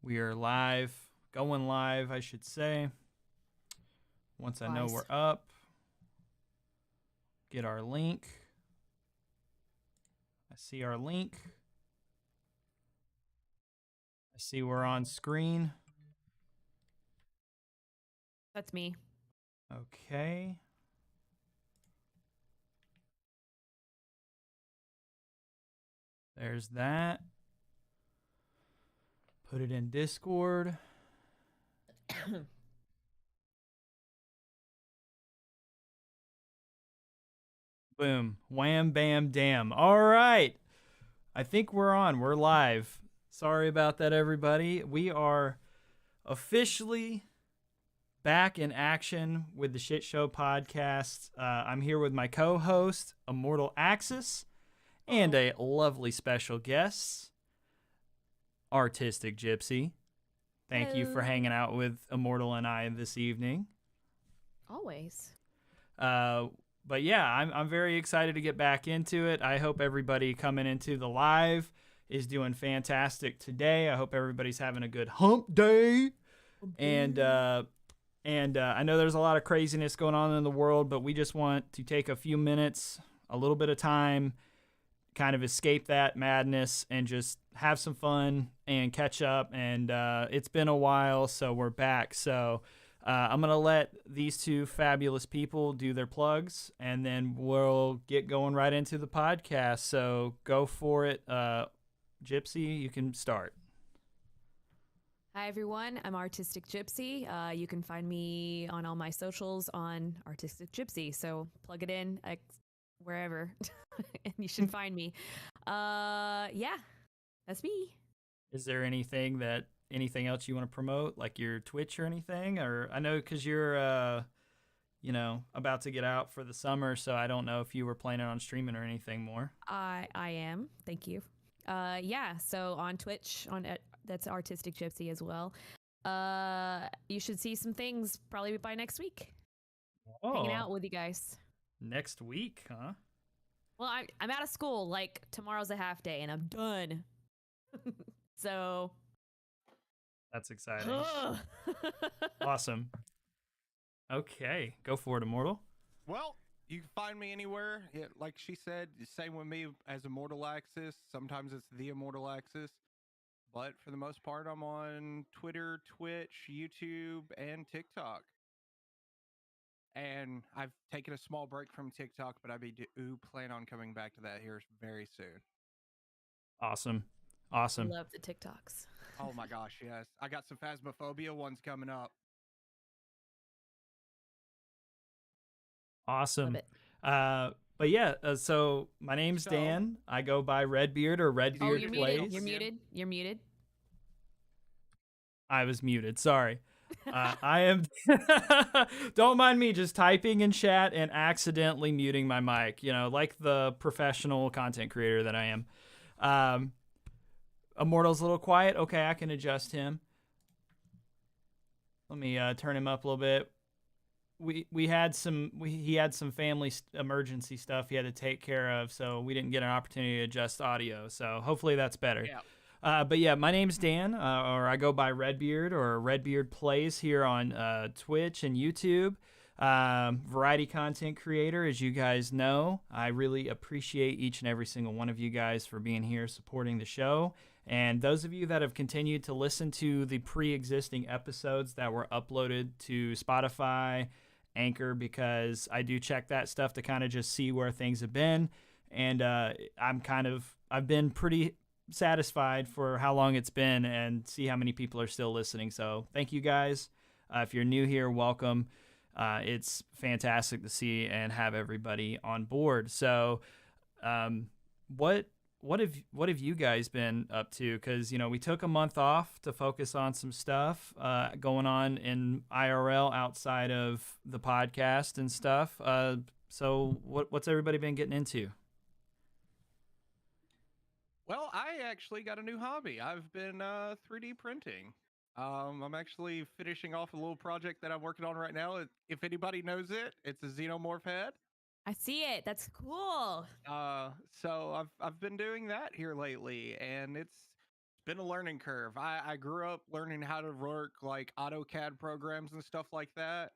We are live, going live, I should say. Once I know we're up, get our link. I see our link. I see we're on screen. That's me. Okay. There's that. Put it in Discord. Boom. Wham, bam, damn. All right. I think we're on. We're live. Sorry about that, everybody. We are officially back in action with the ShxtShow podcast. I'm here with my co-host, Immortal Axis, and a lovely special guest, Artistic Gypsy. Thank you for hanging out with Immortal and I this evening. Always. But yeah, I'm very excited to get back into it. I hope everybody coming into the live is doing fantastic today. I hope everybody's having a good hump day. And I know there's a lot of craziness going on in the world, but we just want to take a few minutes, a little bit of time, kind of escape that madness and just have some fun and catch up. And it's been a while, so we're back. So I'm going to let these two fabulous people do their plugs, and then we'll get going right into the podcast. So go for it. Gypsy, you can start. Hi, everyone. I'm Artistic Gypsy. You can find me on all my socials on Artistic Gypsy. So plug it in wherever, and you should find me. Yeah, that's me. Is there anything else you want to promote, like your Twitch or anything? Or I know because you're, about to get out for the summer, so I don't know if you were planning on streaming or anything more. I am. Thank you. Yeah. So on Twitch, that's Artistic Gypsy as well. You should see some things probably by next week. Hanging out with you guys. Next week, huh? Well, I'm out of school. Like tomorrow's a half day, and I'm done. So that's exciting. Awesome. Okay, go for it, Immortal. Well, you can find me anywhere. Yeah, like she said, same with me as Immortal Axis. Sometimes it's the Immortal Axis. But for the most part, I'm on Twitter, Twitch, YouTube, and TikTok. And I've taken a small break from TikTok, but I do plan on coming back to that here very soon. Awesome. Love the TikToks. Oh my gosh, yes. I got some Phasmophobia ones coming up. Awesome. But yeah, so my name's Dan. I go by Redbeard or Redbeard Plays. You're muted. I was muted. Sorry. I am. Don't mind me just typing in chat and accidentally muting my mic, like the professional content creator that I am. Immortal's a little quiet. Okay, I can adjust him. Let me turn him up a little bit. He had some family emergency stuff he had to take care of, so we didn't get an opportunity to adjust audio. So hopefully that's better. Yeah. But yeah, my name's Dan, or I go by Redbeard or Redbeard Plays here on Twitch and YouTube. Variety content creator, as you guys know. I really appreciate each and every single one of you guys for being here supporting the show. And those of you that have continued to listen to the pre-existing episodes that were uploaded to Spotify, Anchor, because I do check that stuff to kind of just see where things have been. And I've been pretty satisfied for how long it's been and see how many people are still listening. So thank you guys. If you're new here, welcome. It's fantastic to see and have everybody on board. So what have you guys been up to? Because we took a month off to focus on some stuff going on in IRL outside of the podcast and stuff. So what's everybody been getting into? Well, I actually got a new hobby. I've been 3D printing. I'm actually finishing off a little project that I'm working on right now. If anybody knows it, it's a xenomorph head. I see it. That's cool. So I've been doing that here lately, and it's Been a learning curve. I grew up learning how to work like AutoCAD programs and stuff like that.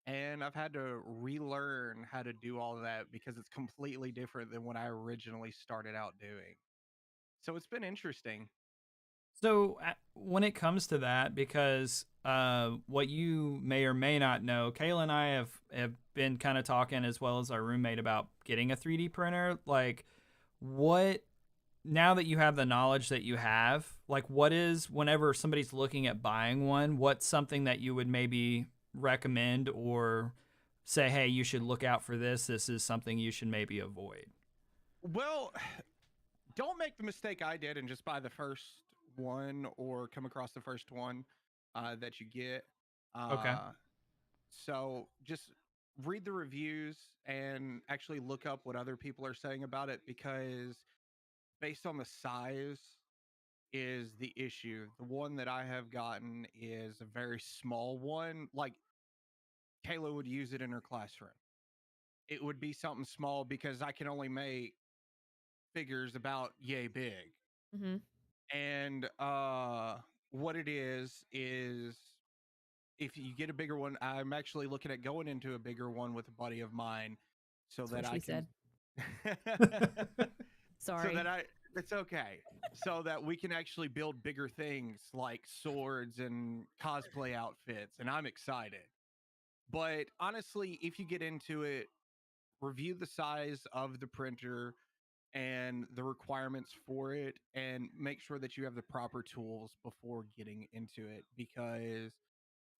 And I've had to relearn how to do all of that because it's completely different than what I originally started out doing. So it's been interesting. So when it comes to that, because what you may or may not know, Kayla and I have been kind of talking as well as our roommate about getting a 3D printer. Like, what now that you have the knowledge that you have, like, what is whenever somebody's looking at buying one, what's something that you would maybe recommend or say, hey, you should look out for this. This is something you should maybe avoid. Well, don't make the mistake I did and just buy the first one or come across the first one that you get. Okay. So just read the reviews and actually look up what other people are saying about it, because based on the size is the issue. The one that I have gotten is a very small one. Like Kayla would use it in her classroom. It would be something small because I can only make figures about yay big. Hmm. And what it is if you get a bigger one, I'm actually looking at going into a bigger one with a buddy of mine so That's that what I she can said. so Sorry. that I it's okay. So that we can actually build bigger things like swords and cosplay outfits, and I'm excited. But honestly, if you get into it, review the size of the printer and the requirements for it, and make sure that you have the proper tools before getting into it, because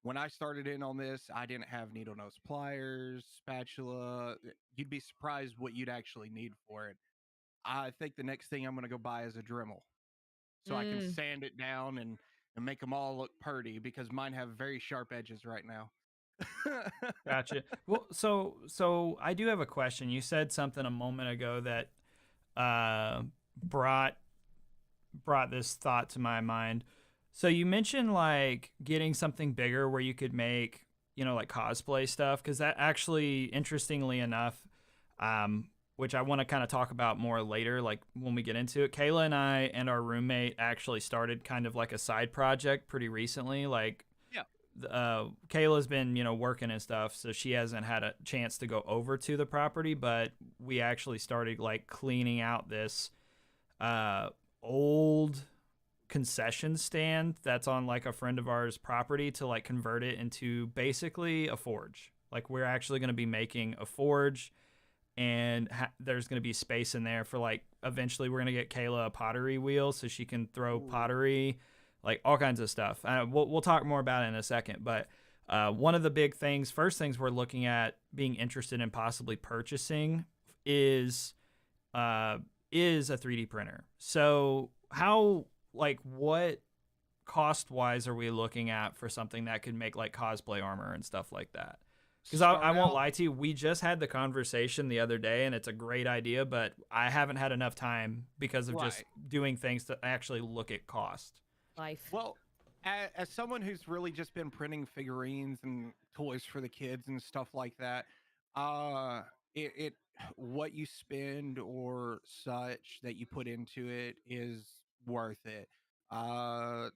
when I started in on this, I didn't have needle nose pliers, spatula. You'd be surprised what you'd actually need for it. I think the next thing I'm going to go buy is a Dremel so I can Mm. sand it down and make them all look purty, because mine have very sharp edges right now. Gotcha. Well, so I do have a question. You said something a moment ago that uh, brought brought this thought to my mind. So you mentioned like getting something bigger where you could make, like cosplay stuff, because that actually, interestingly enough, which I want to kind of talk about more later, like when we get into it. Kayla and I and our roommate actually started kind of like a side project pretty recently. Like Yeah. Kayla's been, working and stuff, so she hasn't had a chance to go over to the property, but we actually started like cleaning out this uh, old concession stand that's on like a friend of ours property to like convert it into basically a forge. Like we're actually going to be making a forge, and there's going to be space in there for like eventually we're going to get Kayla a pottery wheel so she can throw Ooh. pottery, like all kinds of stuff. We'll talk more about it in a second, but one of the big things, first things we're looking at being interested in possibly purchasing is uh, is a 3D printer. So how, like, what cost wise are we looking at for something that could make like cosplay armor and stuff like that? Because I Start won't out lie to you, we just had the conversation the other day, and it's a great idea, but I haven't had enough time because of just right. doing things to actually look at cost. Life. Well, as someone who's really just been printing figurines and toys for the kids and stuff like that, uh, it what you spend or such that you put into it is worth it.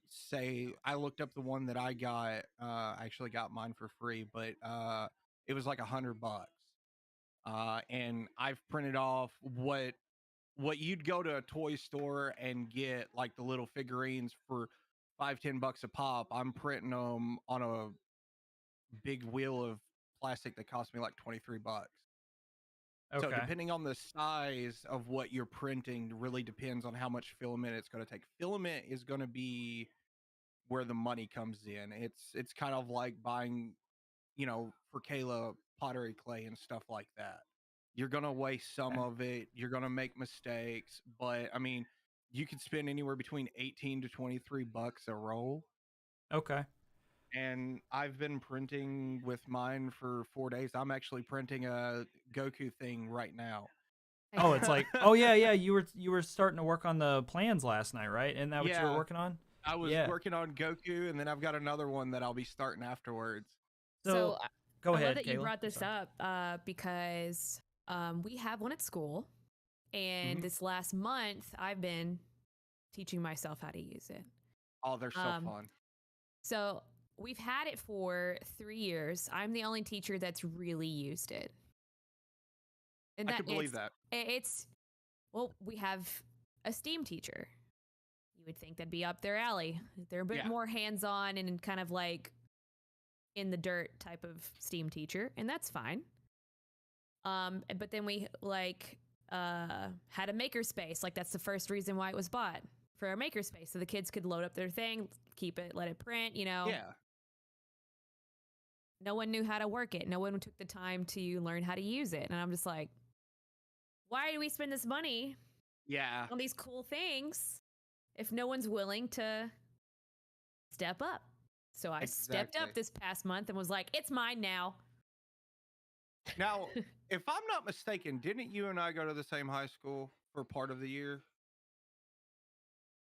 Say I looked up the one that I got. I actually got mine for free, but it was like $100. And I've printed off what you'd go to a toy store and get like the little figurines for 5-10 bucks a pop. I'm printing them on a big wheel of plastic that cost me like 23 bucks. So Okay. depending on the size of what you're printing really depends on how much filament it's going to take. Filament is going to be where the money comes in. It's kind of like buying, for Kayla, pottery clay and stuff like that. You're going to waste some Okay. of it. You're going to make mistakes, but I mean, you could spend anywhere between 18 to 23 bucks a roll. Okay. And I've been printing with mine for 4 days. I'm actually printing a Goku thing right now. Heck Oh, yeah. it's like, oh yeah, yeah. You were starting to work on the plans last night, right? Isn't that what you were Yeah, working on? I was Yeah. working on Goku, and then I've got another one that I'll be starting afterwards. So So go I love ahead, that you Kayla. brought I'm this sorry. up because we have one at school, and Hmm. this last month I've been teaching myself how to use it. Oh, they're so fun. So we've had it for 3 years. I'm the only teacher that's really used it. And I can believe that. It's, well, we have a STEAM teacher. You would think that'd be up their alley. They're a bit more hands-on and kind of like in the dirt type of STEAM teacher, and that's fine. But then we like had a makerspace. Like that's the first reason why it was bought, for a makerspace, so the kids could load up their thing, keep it, let it print. Yeah. No one knew how to work it. No one took the time to learn how to use it, and I'm just like, why do we spend this money? Yeah. On these cool things if no one's willing to step up? So I stepped up this past month and was like, it's mine now. Now, if I'm not mistaken, didn't you and I go to the same high school for part of the year?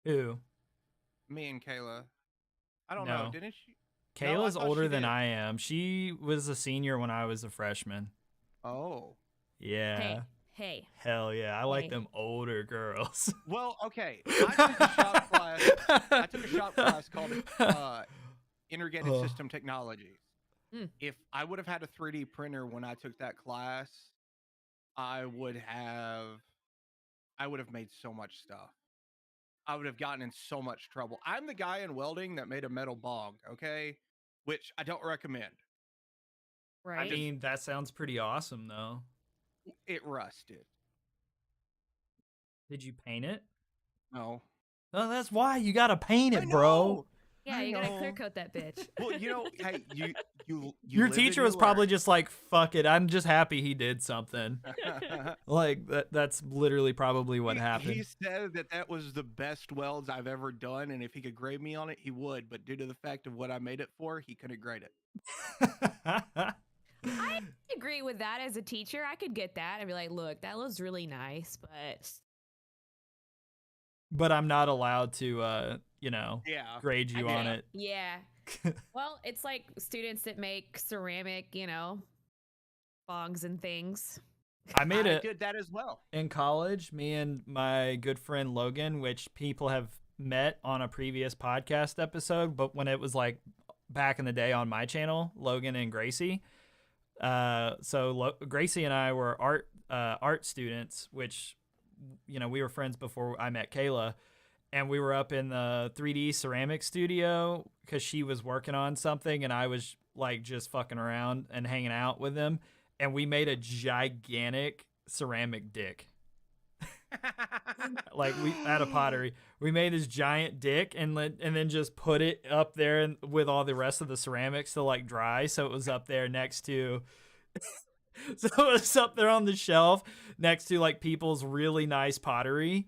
Who? Me and Kayla. I don't know. Didn't she? Kayla's older than I am. She was a senior when I was a freshman. Oh. Yeah. Hey. Hell yeah. I like them older girls. Well, okay. I took a shop class called Integrated System Technologies. If I would have had a 3D printer when I took that class, I would have made so much stuff. I would have gotten in so much trouble. I'm the guy in welding that made a metal bong, okay? Which I don't recommend. Right. I mean, that sounds pretty awesome, though. It rusted. Did you paint it? No. Oh, that's why you gotta paint it, bro. Yeah, you gotta clear coat that bitch. Well, hey, you Your teacher was probably just like, fuck it, I'm just happy he did something. Like, that's literally probably what happened. He said that was the best welds I've ever done, and if he could grade me on it, he would. But due to the fact of what I made it for, he couldn't grade it. I agree with that as a teacher. I could get that. I'd be like, look, that was really nice, but I'm not allowed to, grade you on it. Yeah. Well, it's like students that make ceramic, bongs and things. I did that as well. In college, me and my good friend Logan, which people have met on a previous podcast episode, but when it was like back in the day on my channel, Logan and Gracie. Gracie and I were art students, which, we were friends before I met Kayla, and we were up in the 3D ceramic studio because she was working on something and I was like just fucking around and hanging out with them, and we made a gigantic ceramic dick. Like, we at a pottery, we made this giant dick and then just put it up there with all the rest of the ceramics to like dry, so it was up there next to so it was up there on the shelf next to like people's really nice pottery,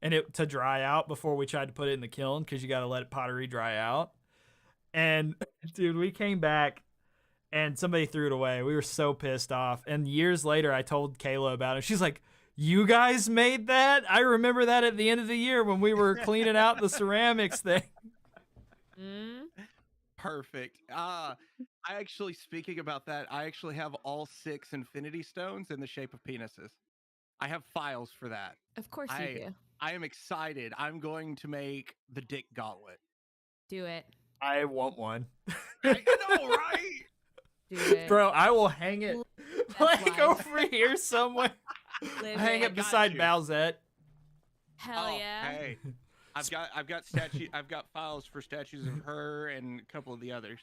and it to dry out before we tried to put it in the kiln, because you got to let pottery dry out. And dude, we came back and somebody threw it away. We were so pissed off, and years later I told Kayla about it. She's like, you guys made that? I remember that at the end of the year when we were cleaning out the ceramics thing. Perfect. Speaking about that, I actually have all 6 infinity stones in the shape of penises. I have files for that. Of course you do. I am excited. I'm going to make the dick gauntlet. Do it. I want one. I know, right? Do it. Bro, I will hang it like over here somewhere. Hang it beside Bowsette. Hell yeah. Hey. I've got files for statues of her and a couple of the others.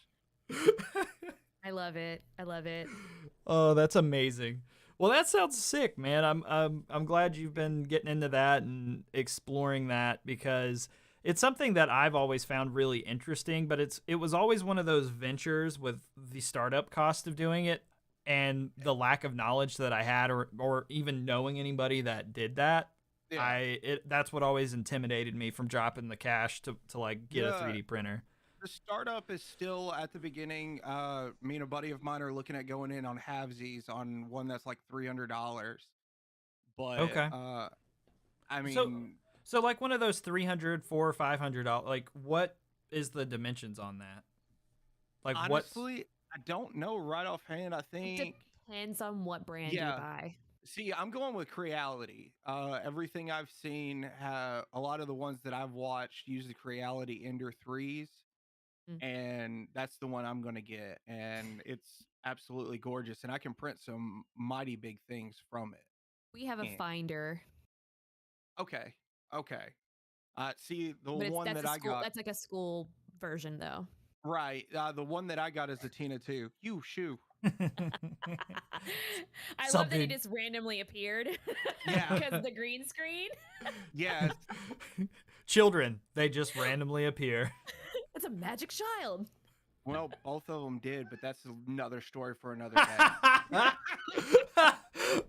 I love it. Oh, that's amazing. Well, that sounds sick, man. I'm glad you've been getting into that and exploring that, because it's something that I've always found really interesting, but it was always one of those ventures with the startup cost of doing it and the lack of knowledge that I had, or even knowing anybody that did that. Yeah. That's what always intimidated me from dropping the cash to like get a 3D printer. The startup is still at the beginning. Me and a buddy of mine are looking at going in on halvesies on one that's like $300. But okay, I mean, so like one of those $300, $400, $500. Like, what is the dimensions on that? Like, honestly, I don't know right offhand. I think it depends on what brand you buy. See, I'm going with Creality. Everything I've seen, a lot of the ones that I've watched use the Creality Ender 3s, Mm. and that's the one I'm going to get. And it's absolutely gorgeous, and I can print some mighty big things from it. We have a And, finder, okay, okay. See, the but one that's that a I school. got, That's like a school version, though. right? The one that I got is the Tina 2. You shoo. I love that it Something. just randomly appeared. Yeah. Because the green screen. Yes. Children, they just randomly appear. It's a magic child. Well, both of them did, but that's another story for another day.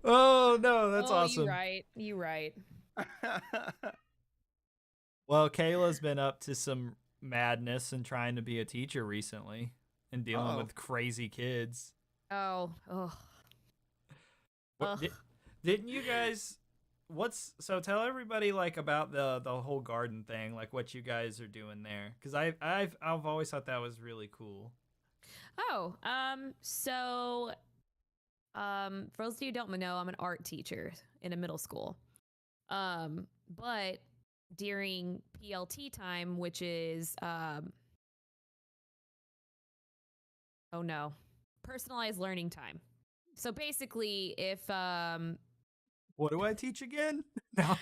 Oh no, that's oh, awesome. You right. You right. Well, Kayla's been up to some madness and trying to be a teacher recently and dealing with crazy kids. Oh. Didn't you guys? So tell everybody like about the whole garden thing, like what you guys are doing there, because I've always thought that was really cool. Oh, for those of you who don't know, I'm an art teacher in a middle school. But during PLT time, which is personalized learning time. So basically, if what do I teach again? No.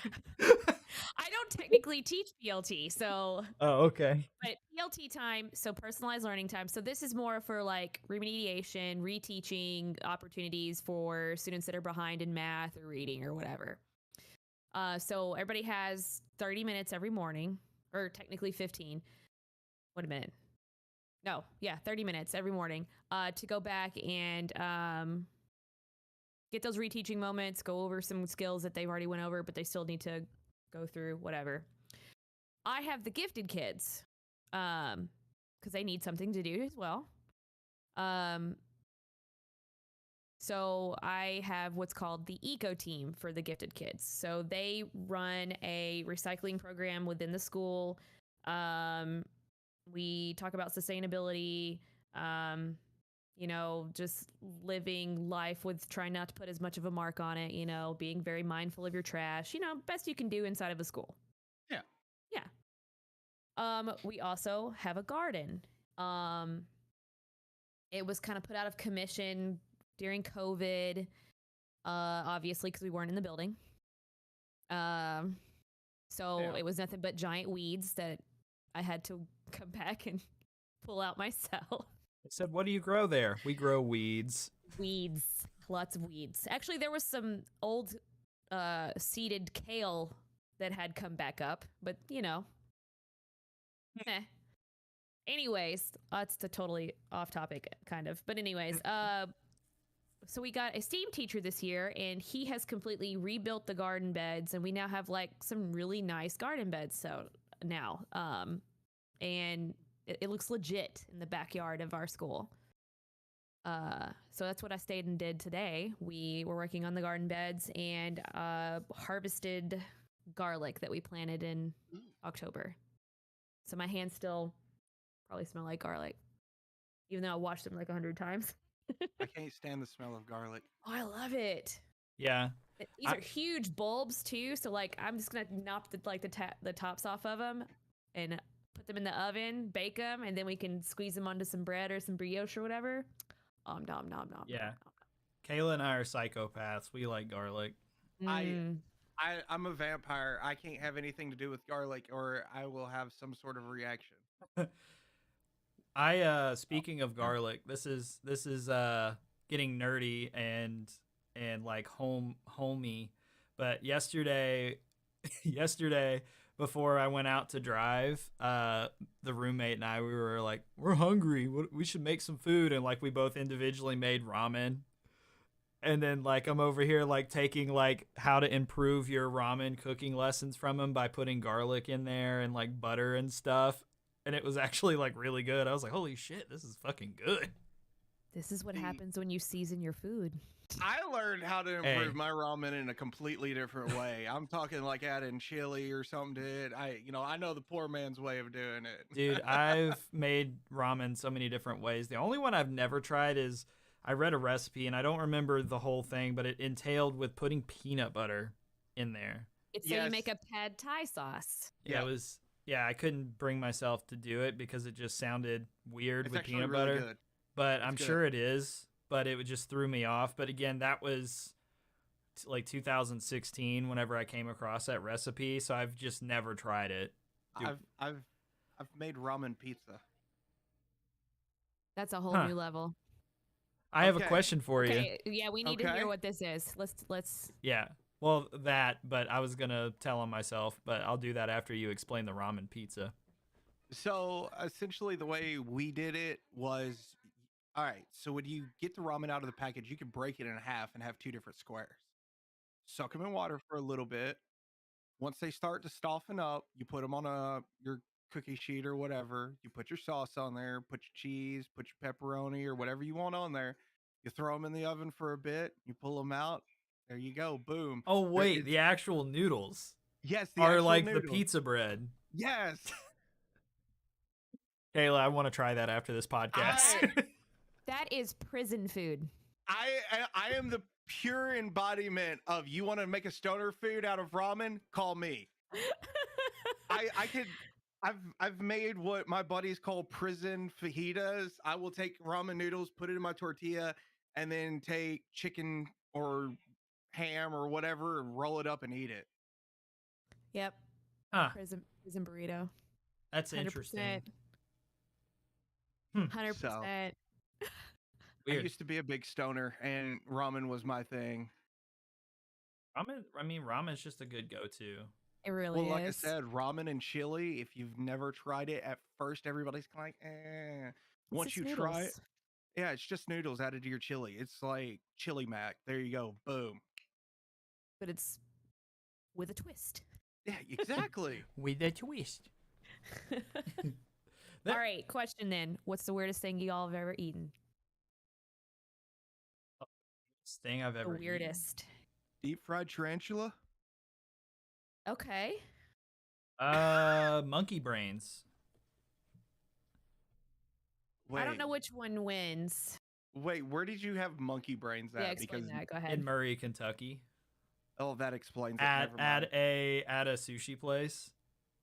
I don't technically teach PLT, so Oh, okay. But PLT time, so personalized learning time. So this is more for like remediation, reteaching opportunities for students that are behind in math or reading or whatever. So everybody has 30 minutes every morning, or technically 15. Wait a minute. No, yeah, 30 minutes every morning to go back and get those reteaching moments, go over some skills that they've already went over, but they still need to go through whatever. I have the gifted kids because they need something to do as well. So I have what's called the eco team for the gifted kids. So they run a recycling program within the school. We talk about sustainability, just living life with trying not to put as much of a mark on it, being very mindful of your trash, best you can do inside of a school. Yeah. We also have a garden. It was kind of put out of commission during COVID, obviously, because we weren't in the building. So it was nothing but giant weeds that I had to come back and pull out myself. I said, what do you grow there? We grow weeds. Weeds. Lots of weeds. Actually, there was some old seeded kale that had come back up, but Anyways, it's a totally off topic, kind of. But anyways, so we got a STEAM teacher this year, and he has completely rebuilt the garden beds, and we now have like some really nice garden beds. So now, and it looks legit in the backyard of our school. So that's what I stayed and did today. We were working on the garden beds and harvested garlic that we planted in October. So my hands still probably smell like garlic, even though I washed them like 100 times. I can't stand the smell of garlic. Oh, I love it. Yeah. These are huge bulbs too, so like I'm just gonna knock the tops off of them and put them in the oven, bake them, and then we can squeeze them onto some bread or some brioche or whatever. Nom nom nom. Yeah. Kayla and I are psychopaths. We like garlic. I'm a vampire. I can't have anything to do with garlic, or I will have some sort of reaction. Speaking of garlic, this is getting nerdy and like homey, but yesterday before I went out to drive, the roommate and I, we were like, we're hungry, we should make some food, and like we both individually made ramen. And then like I'm over here like taking like how to improve your ramen cooking lessons from him by putting garlic in there and like butter and stuff. And it was actually like really good. I was like, holy shit, this is fucking good. This is what happens when you season your food. I learned how to improve my ramen in a completely different way. I'm talking like adding chili or something to it. I know the poor man's way of doing it. Dude, I've made ramen so many different ways. The only one I've never tried is I read a recipe and I don't remember the whole thing, but it entailed with putting peanut butter in there. It's so you make a pad thai sauce. Yeah, it was. Yeah, I couldn't bring myself to do it because it just sounded weird with peanut really butter. Good. But I'm sure it is. But it just threw me off. But again, that was like 2016 whenever I came across that recipe. So I've just never tried it. I've made ramen pizza. That's a whole new level. I have a question for you. Yeah, we need to hear what this is. Let's. Yeah. Well, but I was going to tell on myself, but I'll do that after you explain the ramen pizza. So essentially the way we did it was, all right, so when you get the ramen out of the package, you can break it in half and have 2 different squares. Soak them in water for a little bit. Once they start to soften up, you put them on your cookie sheet or whatever. You put your sauce on there, put your cheese, put your pepperoni or whatever you want on there. You throw them in the oven for a bit. You pull them out. There you go. Boom. Oh, wait. The actual noodles. Yes. Are like noodles. The pizza bread. Yes. Kayla, I want to try that after this podcast. That is prison food. I am the pure embodiment of you want to make a stoner food out of ramen? Call me. I've made what my buddies call prison fajitas. I will take ramen noodles, put it in my tortilla, and then take chicken or ham or whatever and roll it up and eat it. Yep. Prison burrito. That's 100%. Interesting. 100%. So, I used to be a big stoner, and ramen was my thing. Ramen is just a good go-to. It really is. Like I said, ramen and chili, if you've never tried it, at first everybody's like, eh. Once you try it, yeah, it's just noodles added to your chili. It's like chili mac. There you go. Boom. But it's with a twist. Yeah, exactly. With a twist. All right, question then. What's the weirdest thing y'all have ever eaten? Thing I've ever eaten. The weirdest. Deep fried tarantula? Okay. Monkey brains. Wait. I don't know which one wins. Wait, where did you have monkey brains at? Yeah, explain that. Go ahead. In Murray, Kentucky. Oh, that explains it. At a sushi place.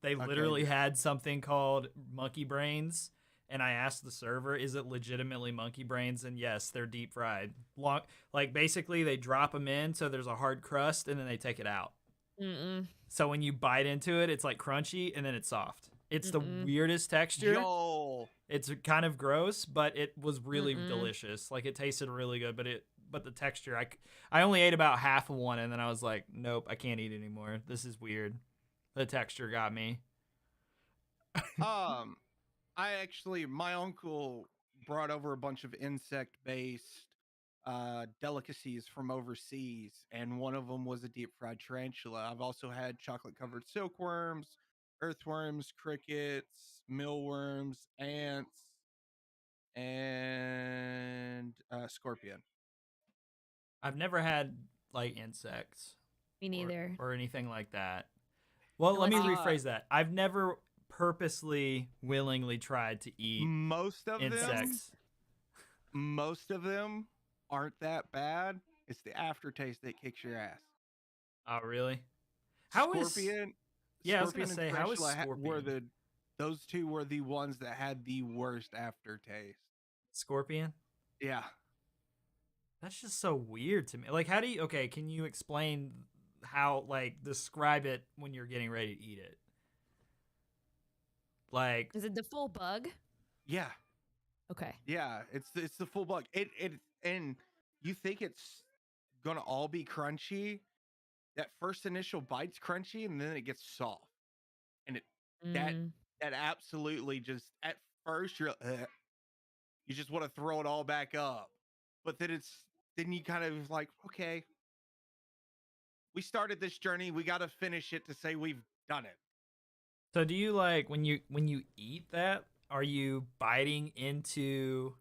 They literally had something called monkey brains, and I asked the server, "Is it legitimately monkey brains?" And yes, they're deep fried. Like basically, they drop them in, so there's a hard crust, and then they take it out. So when you bite into it, it's like crunchy, and then it's soft. It's the weirdest texture. Yo. It's kind of gross, but it was really delicious. Like it tasted really good, but the texture, I only ate about half of one, and then I was like, nope, I can't eat anymore. This is weird. The texture got me. My uncle brought over a bunch of insect-based delicacies from overseas, and one of them was a deep-fried tarantula. I've also had chocolate-covered silkworms, earthworms, crickets, mealworms, ants, and scorpion. I've never had like insects. Me neither. Or anything like that. Well, let me rephrase that. I've never purposely, willingly tried to eat insects. Most of them aren't that bad. It's the aftertaste that kicks your ass. Oh, really? Scorpion. Yeah, I was gonna say, how is Scorpion? Those two were the ones that had the worst aftertaste. Scorpion? Yeah. That's just so weird to me. Like, can you explain how, describe it when you're getting ready to eat it? Like, is it the full bug? Yeah. Okay. Yeah, it's the full bug. And you think it's gonna all be crunchy. That first initial bite's crunchy, and then it gets soft. And that absolutely just, at first you just want to throw it all back up. But then you kind of like, okay, we started this journey, we got to finish it to say we've done it. So do you when you eat that, are you biting into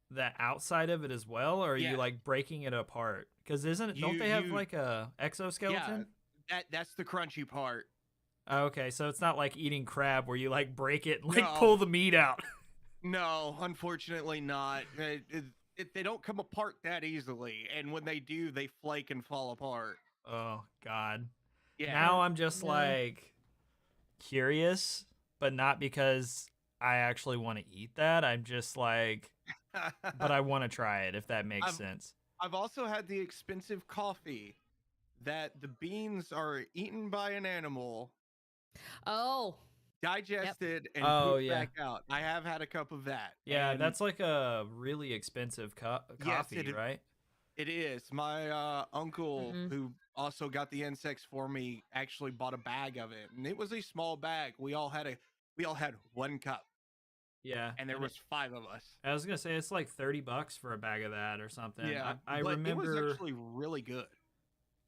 the outside of it as well, or are you breaking it apart? Because don't they have like a exoskeleton? Yeah, that's the crunchy part. Okay, so it's not like eating crab where you break it and pull the meat out. No, unfortunately not. They don't come apart that easily, and when they do, they flake and fall apart. Oh God. Yeah. Now I'm just No. like curious, but not because I actually want to eat that. I'm just like, but I want to try it if that makes I've sense. I've also had the expensive coffee that the beans are eaten by an animal, Oh, yep. digested, and Oh pooped yeah. back out. I have had a cup of that. Yeah, And that's like a really expensive yes, coffee, right? it is. My uncle, Mm-mm. who also got the insects for me, actually bought a bag of it, and it was a small bag. We all had one cup, Yeah. and there And was five of us. I was gonna say it's like $30 for a bag of that or something. Yeah, I but it was remember. actually really good.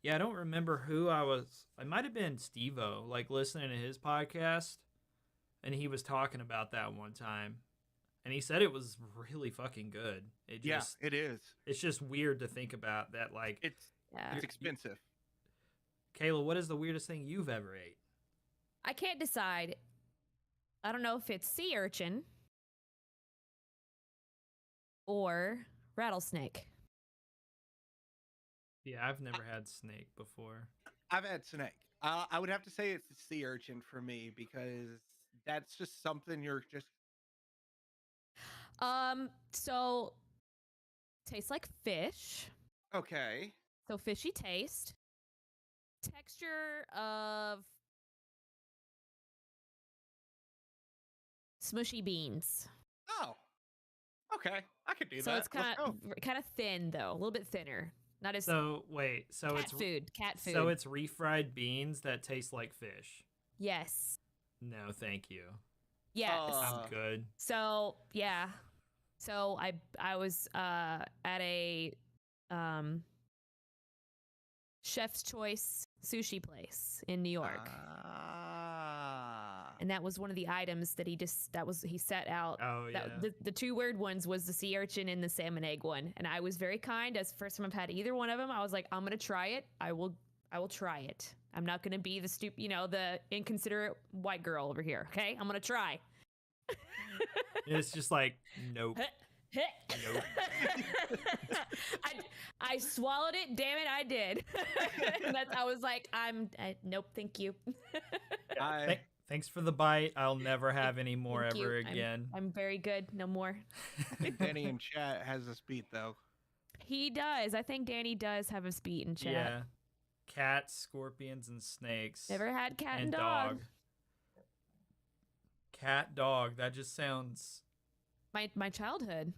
Yeah, I don't remember who I was. I might have been Steve-O, like listening to his podcast, and he was talking about that one time, and he said it was really fucking good. Yeah, it is. It's just weird to think about that. Like, It's Yeah. it's expensive. Kayla, what is the weirdest thing you've ever ate? I can't decide. I don't know if it's sea urchin or rattlesnake. Yeah, I've never had snake before. I've had snake. I would have to say it's the sea urchin for me because that's just something you're just So tastes like fish. okay. So fishy taste. Texture of smushy beans. Oh, okay. I could do So that. it's Let's go. kind of thin though, a little bit thinner. Not as So wait, so cat food. Cat food. so it's refried beans that taste like fish. yes. No, thank you. Yes. I'm good. So yeah. So I was at a chef's choice sushi place in New York. And that was one of the items that he set out. Oh yeah. The two weird ones was the sea urchin and the salmon egg one. And I was very kind. As the first time I've had either one of them, I was like, I'm gonna try it. I will try it. I'm not gonna be the inconsiderate white girl over here. Okay, I'm gonna try. It's just like nope. I swallowed it. Damn it, I did. I was like, nope, thank you. Thanks for the bite. I'll never have any more Thank you. ever again. I'm very good. No more. I think Danny in chat has us beat though. He does. I think Danny does have us beat in chat. Yeah. Cats, scorpions, and snakes. Never had cat and dog. Cat, dog. That just sounds. My childhood.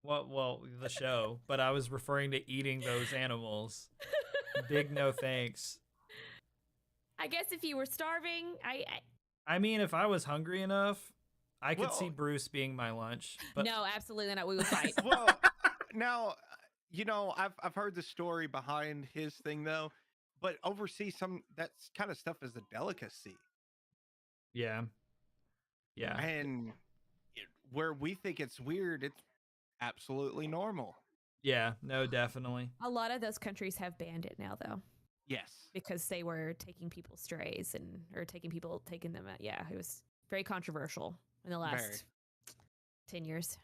Well, the show. But I was referring to eating those animals. Big no thanks. I guess if you were starving, I mean, if I was hungry enough, I could see Bruce being my lunch. But no, absolutely not. We would fight. Well, now, I've heard the story behind his thing though, but overseas that kind of stuff is a delicacy. Yeah. Yeah. And where we think it's weird, it's absolutely normal. Yeah, no, definitely. A lot of those countries have banned it now, though. Yes. Because they were taking people strays or taking them out. Yeah, it was very controversial in the last 10 years.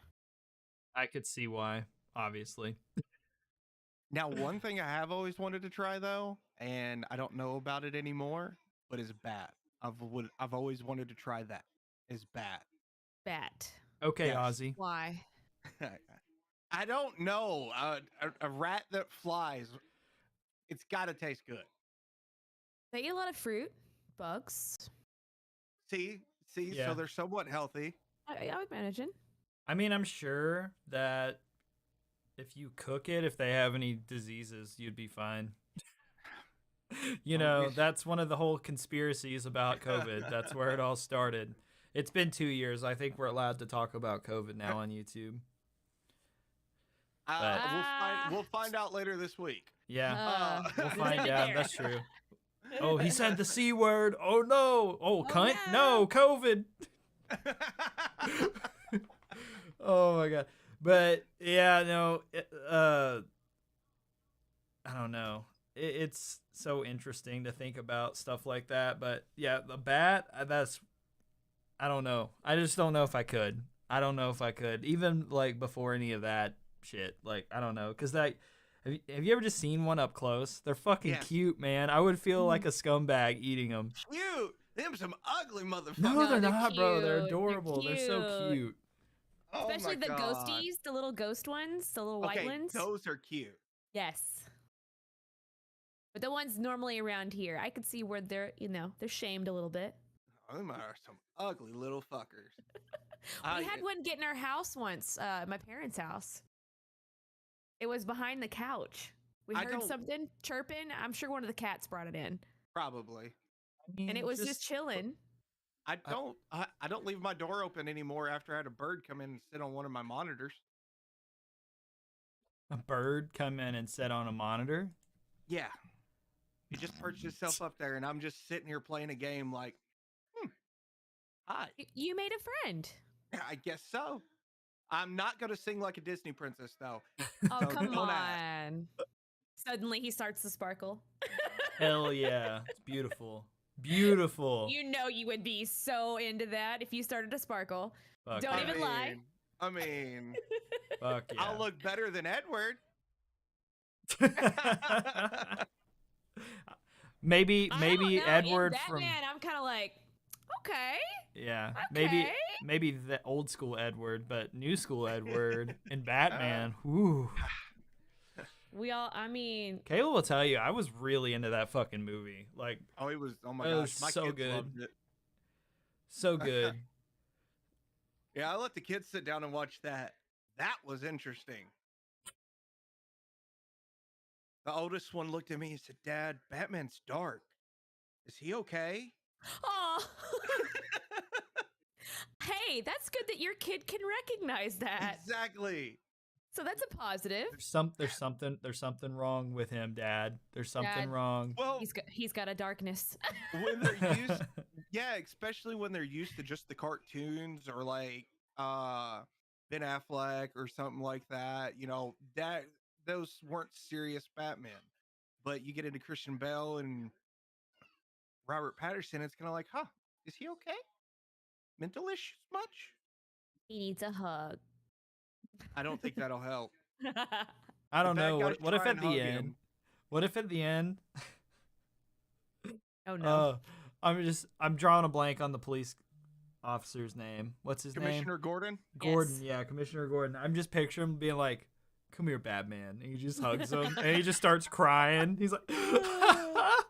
I could see why, obviously. Now, one thing I have always wanted to try though, and I don't know about it anymore, but is bat. I've always wanted to try that. Is bat. Bat. Okay, Yes. Ozzy. Why? I don't know. A rat that flies, it's got to taste good. They eat a lot of fruit, bugs. See, Yeah. so they're somewhat healthy. I would imagine. I mean, I'm sure that if you cook it, if they have any diseases, you'd be fine. That's one of the whole conspiracies about COVID. That's where it all started. It's been 2 years. I think we're allowed to talk about COVID now on YouTube. We'll find out later this week. Yeah, we'll We'll find end it out. there. That's true. Oh, he said the C word. Oh, no. Oh, cunt. no. No, COVID. Oh, my God. But, yeah, no. I don't know. It's so interesting to think about stuff like that. But, yeah, the bat, I don't know. I just don't know if I could. I don't know if I could. Even like before any of that shit. Like I don't know, cause that. Have you ever just seen one up close? They're fucking Yes. cute, man. I would feel like a scumbag eating them. Cute. Them some ugly motherfuckers. No, No, they're they're not, bro. They're cute. They're adorable. They're so cute. cute. Oh Especially my the God. ghosties, the little ghost ones, the little white Okay, ones. those are cute. Yes. But the ones normally around here, I could see where they're, they're shamed a little bit. Them are some ugly little fuckers. We had one get in our house once, my parents' house. It was behind the couch. We heard something chirping. I'm sure one of the cats brought it in. Probably. And it was just chilling. I don't leave my door open anymore after I had a bird come in and sit on one of my monitors. A bird come in and sit on a monitor? Yeah. He just perched himself up there, and I'm just sitting here playing a game like, hi. You made a friend. I guess so. I'm not going to sing like a Disney princess, though. Oh, So come don't on. ask. Suddenly he starts to sparkle. Hell yeah. It's beautiful. Beautiful. You know you would be so into that if you started to sparkle. Fuck Don't yeah. even lie. I mean, Fuck yeah. I'll look better than Edward. maybe I don't know, Edward in Batman, from I'm kind of like, okay. yeah, Okay. maybe the old school Edward, but new school Edward in Batman. Woo. I mean, Kayla will tell you I was really into that fucking movie. Like, Oh, it was, oh my It gosh. was My so kids good. loved it. so good. Yeah, I let the kids sit down and watch that. That was interesting. The oldest one looked at me and said, Dad, Batman's dark. Is he okay? oh. Hey, that's good that your kid can recognize that. Exactly. So that's a positive. There's something wrong with him, Dad. There's something Dad. wrong. Well, He's got a darkness. when they're used, yeah, especially when they're used to just the cartoons or like Ben Affleck or something like that, that those weren't serious Batman. But you get into Christian Bale and Robert Patterson, it's kind of like, huh, is he okay? Mental issues much? He needs a hug. I don't think that'll help. I don't The bad know. guys What if try at and the hug end? him. What if at the end? Oh no. I'm drawing a blank on the police officer's name. What's his name? Commissioner Gordon? Gordon. Yes. Yeah, Commissioner Gordon. I'm just picturing him being like, "Come here, Batman," and he just hugs him, and he just starts crying. He's like, "I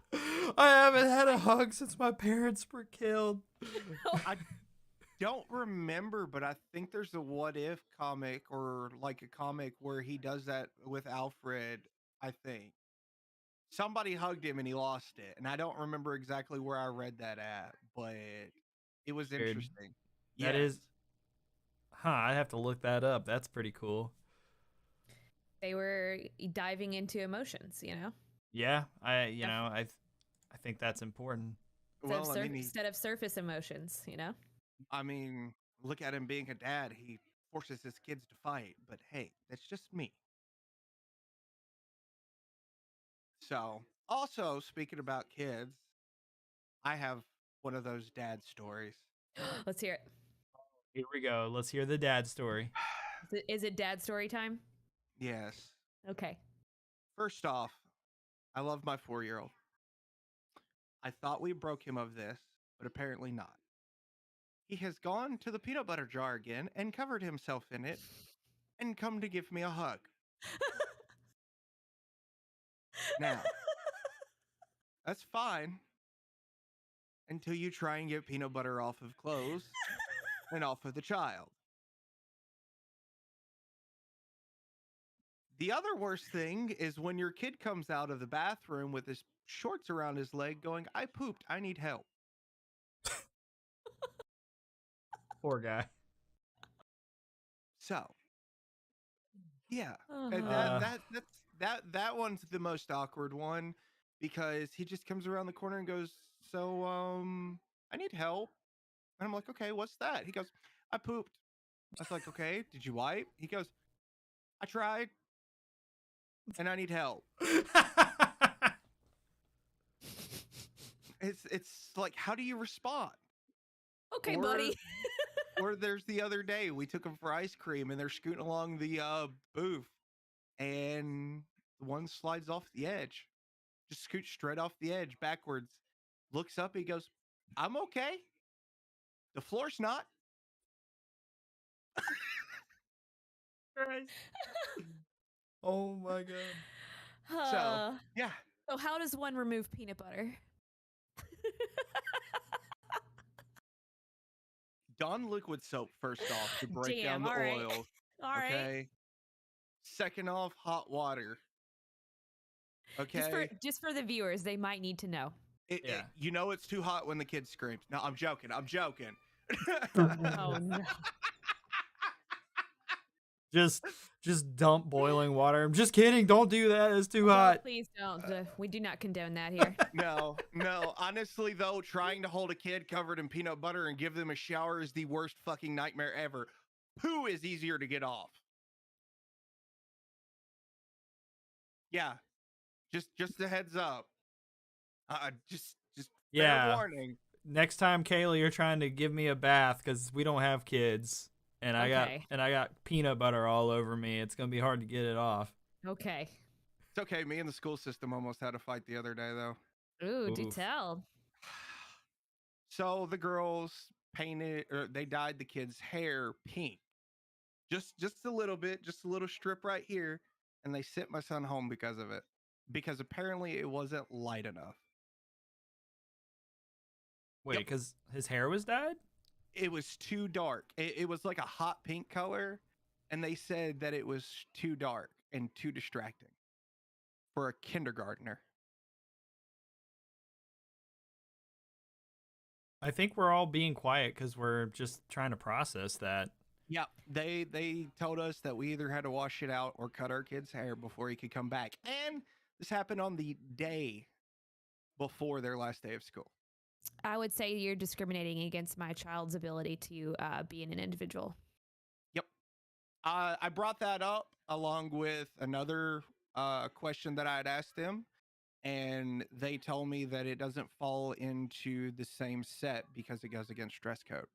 haven't had a hug since my parents were killed." I don't remember, but I think there's a What If comic or like a comic where he does that with Alfred, I think. Somebody hugged him and he lost it. And I don't remember exactly where I read that at, but it was Weird. interesting. That Yes. is, I'd have to look that up. That's pretty cool. They were diving into emotions, Yeah, I think that's important. Well, instead of surface emotions, I mean, look at him being a dad. He forces his kids to fight, but hey, that's just me. So, also speaking about kids, I have one of those dad stories. Let's hear it. Here we go. Let's hear the dad story. Is it dad story time? Yes. Okay. First off, I love my 4-year-old. I thought we broke him of this, but apparently not. He has gone to the peanut butter jar again and covered himself in it and come to give me a hug. Now, that's fine until you try and get peanut butter off of clothes and off of the child. The other worst thing is when your kid comes out of the bathroom with his shorts around his leg going, I pooped, I need help. Poor guy. So, yeah, Uh-huh. that one's the most awkward one because he just comes around the corner and goes, so I need help. And I'm like, okay, what's that? He goes, I pooped. I was like, okay, did you wipe? He goes, I tried and I need help. It's like, how do you respond? Okay, Or- buddy. Or there's the other day we took them for ice cream and they're scooting along the booth and one slides off the edge, just scoots straight off the edge backwards, looks up, he goes, I'm okay. The floor's not. Christ. Oh my god. So, yeah. So how does one remove peanut butter? Dawn liquid soap first off to break down Damn, the all right. oils. All right. Okay. Second off, hot water. Okay. Just for the viewers, they might need to know. You know it's too hot when the kid screams. No, I'm joking. Oh no. Just dump boiling water. I'm just kidding. Don't do that. It's too hot. Please don't. We do not condone that here. No. Honestly, though, trying to hold a kid covered in peanut butter and give them a shower is the worst fucking nightmare ever. Poo is easier to get off. Yeah. Just a heads up. Just Yeah. fair warning. Next time, Kayla, you're trying to give me a bath because we don't have kids, and I got peanut butter all over me. It's gonna be hard to get it off. Okay. It's okay. Me and the school system almost had a fight the other day, though. Ooh, do Oof. tell. So the girls they dyed the kid's hair pink, just a little bit, just a little strip right here, and they sent my son home because of it, because apparently it wasn't light enough. Wait, because his hair was dyed? It was too dark. It was like a hot pink color, and they said that it was too dark and too distracting for a kindergartner. I think we're all being quiet because we're just trying to process that. Yeah, they told us that we either had to wash it out or cut our kid's hair before he could come back. And this happened on the day before their last day of school. I would say you're discriminating against my child's ability to be an individual. Yep. I brought that up along with another question that I had asked them, and they told me that it doesn't fall into the same set because it goes against dress code.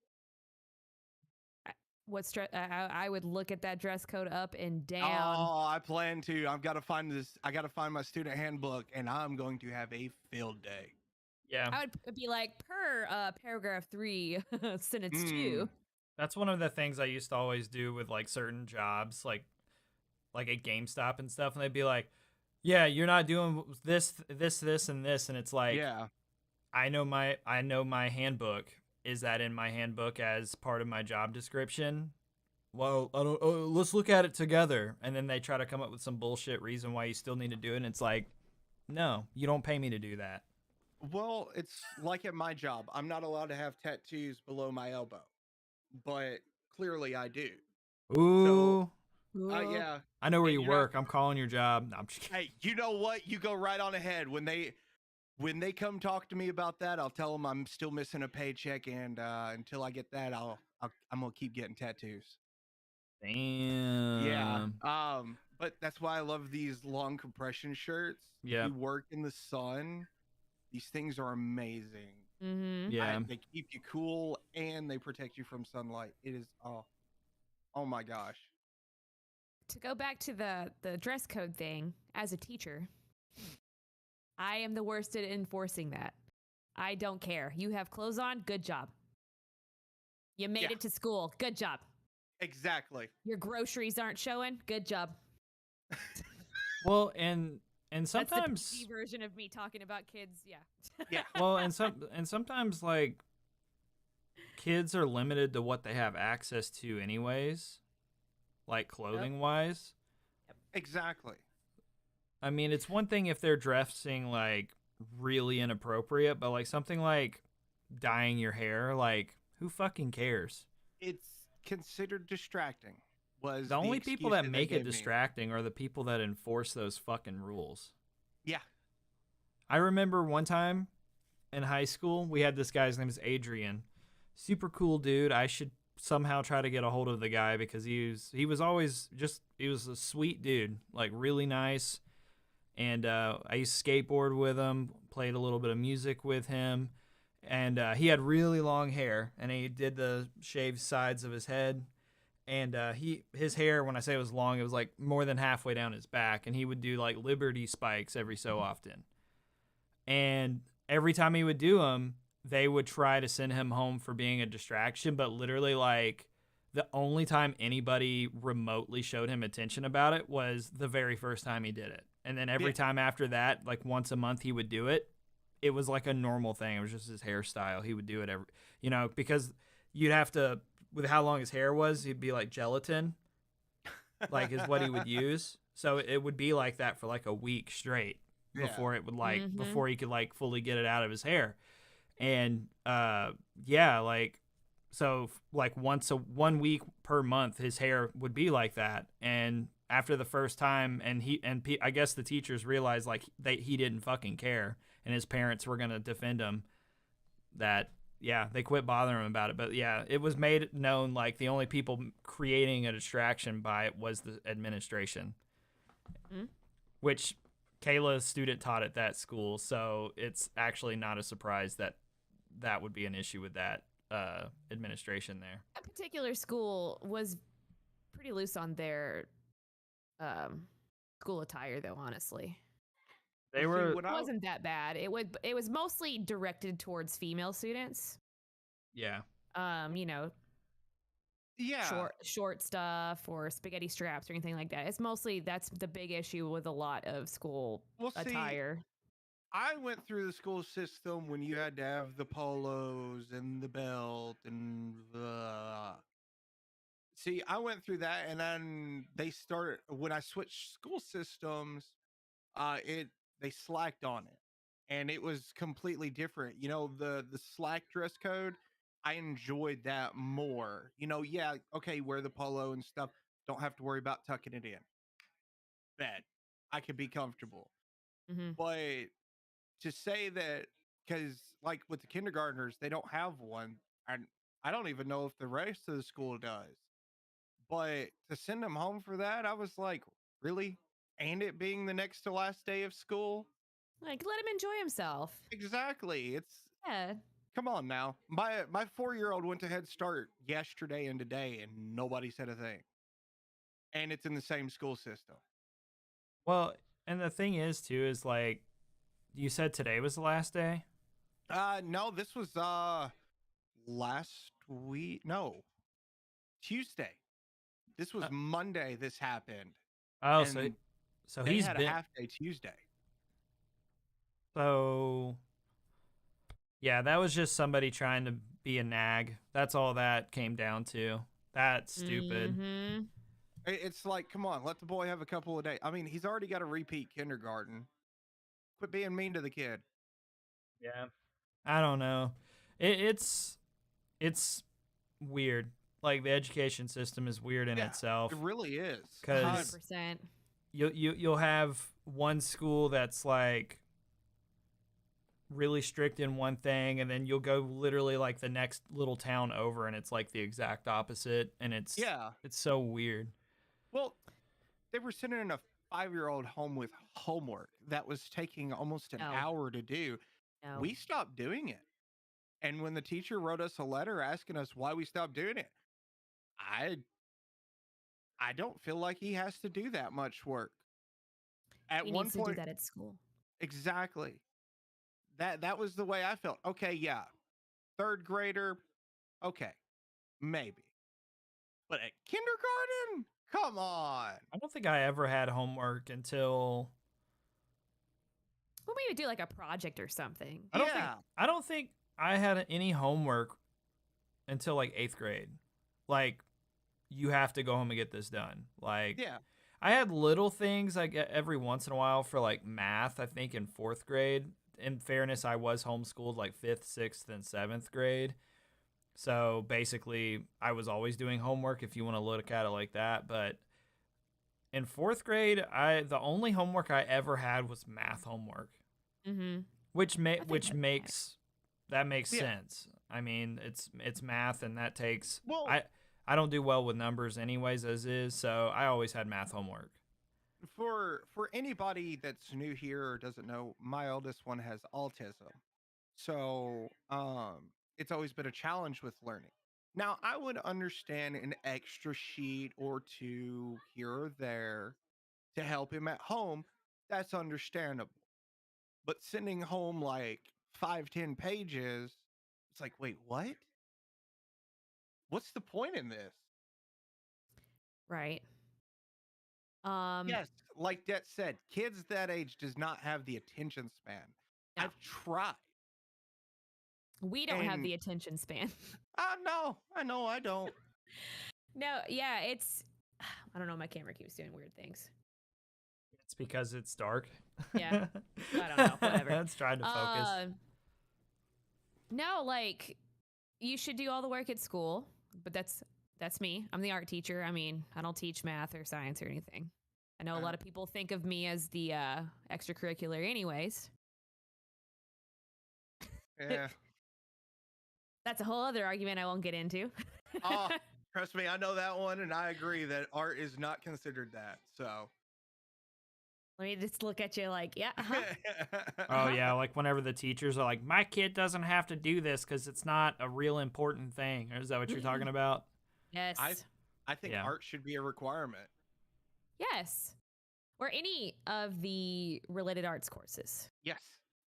I would look at that dress code up and down. Oh, I plan to. I've got to find this. I got to find my student handbook, and I'm going to have a field day. Yeah. I would be like, per paragraph 3, sentence 2. That's one of the things I used to always do with like certain jobs, like at GameStop and stuff, and they'd be like, "Yeah, you're not doing this, and this," and it's like, yeah, I know my handbook. Is that in my handbook as part of my job description? Well, I don't. Let's look at it together. And then they try to come up with some bullshit reason why you still need to do it. And it's like, no, you don't pay me to do that. Well, it's like at my job. I'm not allowed to have tattoos below my elbow, but clearly I do. Ooh. So, yeah. I know where you work. I'm calling your job. No, I'm just kidding. Hey, you know what? You go right on ahead. When they come talk to me about that, I'll tell them I'm still missing a paycheck, and until I get that, I'm gonna keep getting tattoos. Damn. Yeah. But that's why I love these long compression shirts. Yeah. You work in the sun. These things are amazing. Mm-hmm. Yeah. They keep you cool and they protect you from sunlight. It is oh my gosh. To go back to the dress code thing, as a teacher, I am the worst at enforcing that. I don't care. You have clothes on, good job. You made it to school, good job. Exactly. Your groceries aren't showing, good job. Well, and sometimes that's the PC version of me talking about kids. Yeah. Yeah. Well, and sometimes like kids are limited to what they have access to anyways, like clothing wise. Yep. Exactly. I mean, it's one thing if they're dressing like really inappropriate, but like something like dyeing your hair, like who fucking cares? It's considered distracting. The only people that make it distracting are the people that enforce those fucking rules. Yeah. I remember one time in high school, we had this guy's name is Adrian. Super cool dude. I should somehow try to get a hold of the guy because he was a sweet dude, like really nice. And I used to skateboard with him, played a little bit of music with him. and he had really long hair, and he did the shaved sides of his head, and his hair, when I say it was long, it was like more than halfway down his back, and he would do like Liberty spikes every so often, and every time he would do them, they would try to send him home for being a distraction, but literally like the only time anybody remotely showed him attention about it was the very first time he did it. And then every time after that, like once a month he would do it. It was like a normal thing. It was just his hairstyle. He would do it because you'd have to, with how long his hair was, he'd be like gelatin, like is what he would use. So it would be like that for like a week straight before it would before he could like fully get it out of his hair. And like so like 1 week per month his hair would be like that. And after the first time, I guess the teachers realized like he didn't fucking care, and his parents were going to defend him, that they quit bothering him about it. But it was made known like the only people creating a distraction by it was the administration. Which Kayla's student taught at that school, so it's actually not a surprise that would be an issue with that administration there. That particular school was pretty loose on their school attire, though. Honestly, it wasn't that bad. It was mostly directed towards female students. Yeah. Short stuff or spaghetti straps or anything like that. It's mostly, that's the big issue with a lot of school attire. I went through the school system when you had to have the polos and the belt and see, I went through that, and then when I switched school systems, they slacked on it, and it was completely different. The slack dress code, I enjoyed that more. Okay, wear the polo and stuff. Don't have to worry about tucking it in. Bet I could be comfortable. But to say that, because like with the kindergartners, they don't have one, and I don't even know if the rest of the school does. But to send them home for that, I was like, really? And it being the next to last day of school? Like, let him enjoy himself. Exactly. Come on now. My 4-year-old went to Head Start yesterday and today, and nobody said a thing. And it's in the same school system. Well, and the thing is too is like, you said today was the last day? No, this was last week. No, Tuesday. This was Monday. This happened. Oh, so he he's had been a half day Tuesday. So yeah, that was just somebody trying to be a nag. That's all that came down to. That's stupid. It's like, come on, let the boy have a couple of days. I mean, he's already got a repeat kindergarten. Quit being mean to the kid. Yeah. I don't know. It's weird. Like the education system is weird in itself. It really is. 'Cause 100%. you'll have one school that's like really strict in one thing, and then you'll go literally like the next little town over, and it's like the exact opposite, and it's so weird. Well, they were sending a 5-year-old home with homework that was taking almost an hour to do. No. We stopped doing it. And when the teacher wrote us a letter asking us why we stopped doing it, I don't feel like he has to do that much work. He needs to do that at school. Exactly. That was the way I felt. Okay, yeah. 3rd grader, okay, maybe. But at kindergarten? Come on. I don't think I ever had homework until... Well, maybe do like a project or something. I don't think I had any homework until like 8th grade. Like, you have to go home and get this done. Like, I had little things like every once in a while for like math, I think in 4th grade. In fairness, I was homeschooled like 5th, 6th, and 7th grade. So basically, I was always doing homework if you want to look at it like that. But in 4th grade, the only homework I ever had was math homework. Which makes sense. I mean, it's math, and that takes... I don't do well with numbers anyways, as is, so I always had math homework. For anybody that's new here or doesn't know, my oldest one has autism. So, it's always been a challenge with learning. Now, I would understand an extra sheet or two here or there to help him at home. That's understandable. But sending home like 5, 10 pages, it's like, wait, what? What's the point in this? Right. Um, Yes, like Det said, kids that age does not have the attention span. No. I've tried. we don't have And the attention span. no, I know I don't. No, yeah, it's I don't know, my camera keeps doing weird things. It's because it's dark. Yeah. I don't know, whatever. It's trying to focus. No, like you should do all the work at school, but that's me. I'm the art teacher. I mean, I don't teach math or science or anything. I know a lot of people think of me as the extracurricular anyways. Yeah. That's a whole other argument I won't get into. Oh, trust me, I know that one, and I agree that art is not considered that. So. Let me just look at you like, yeah, Oh yeah, like whenever the teachers are like, my kid doesn't have to do this because it's not a real important thing. Or is that what you're talking about? Yes. I think art should be a requirement. Yes. Or any of the related arts courses. Yes,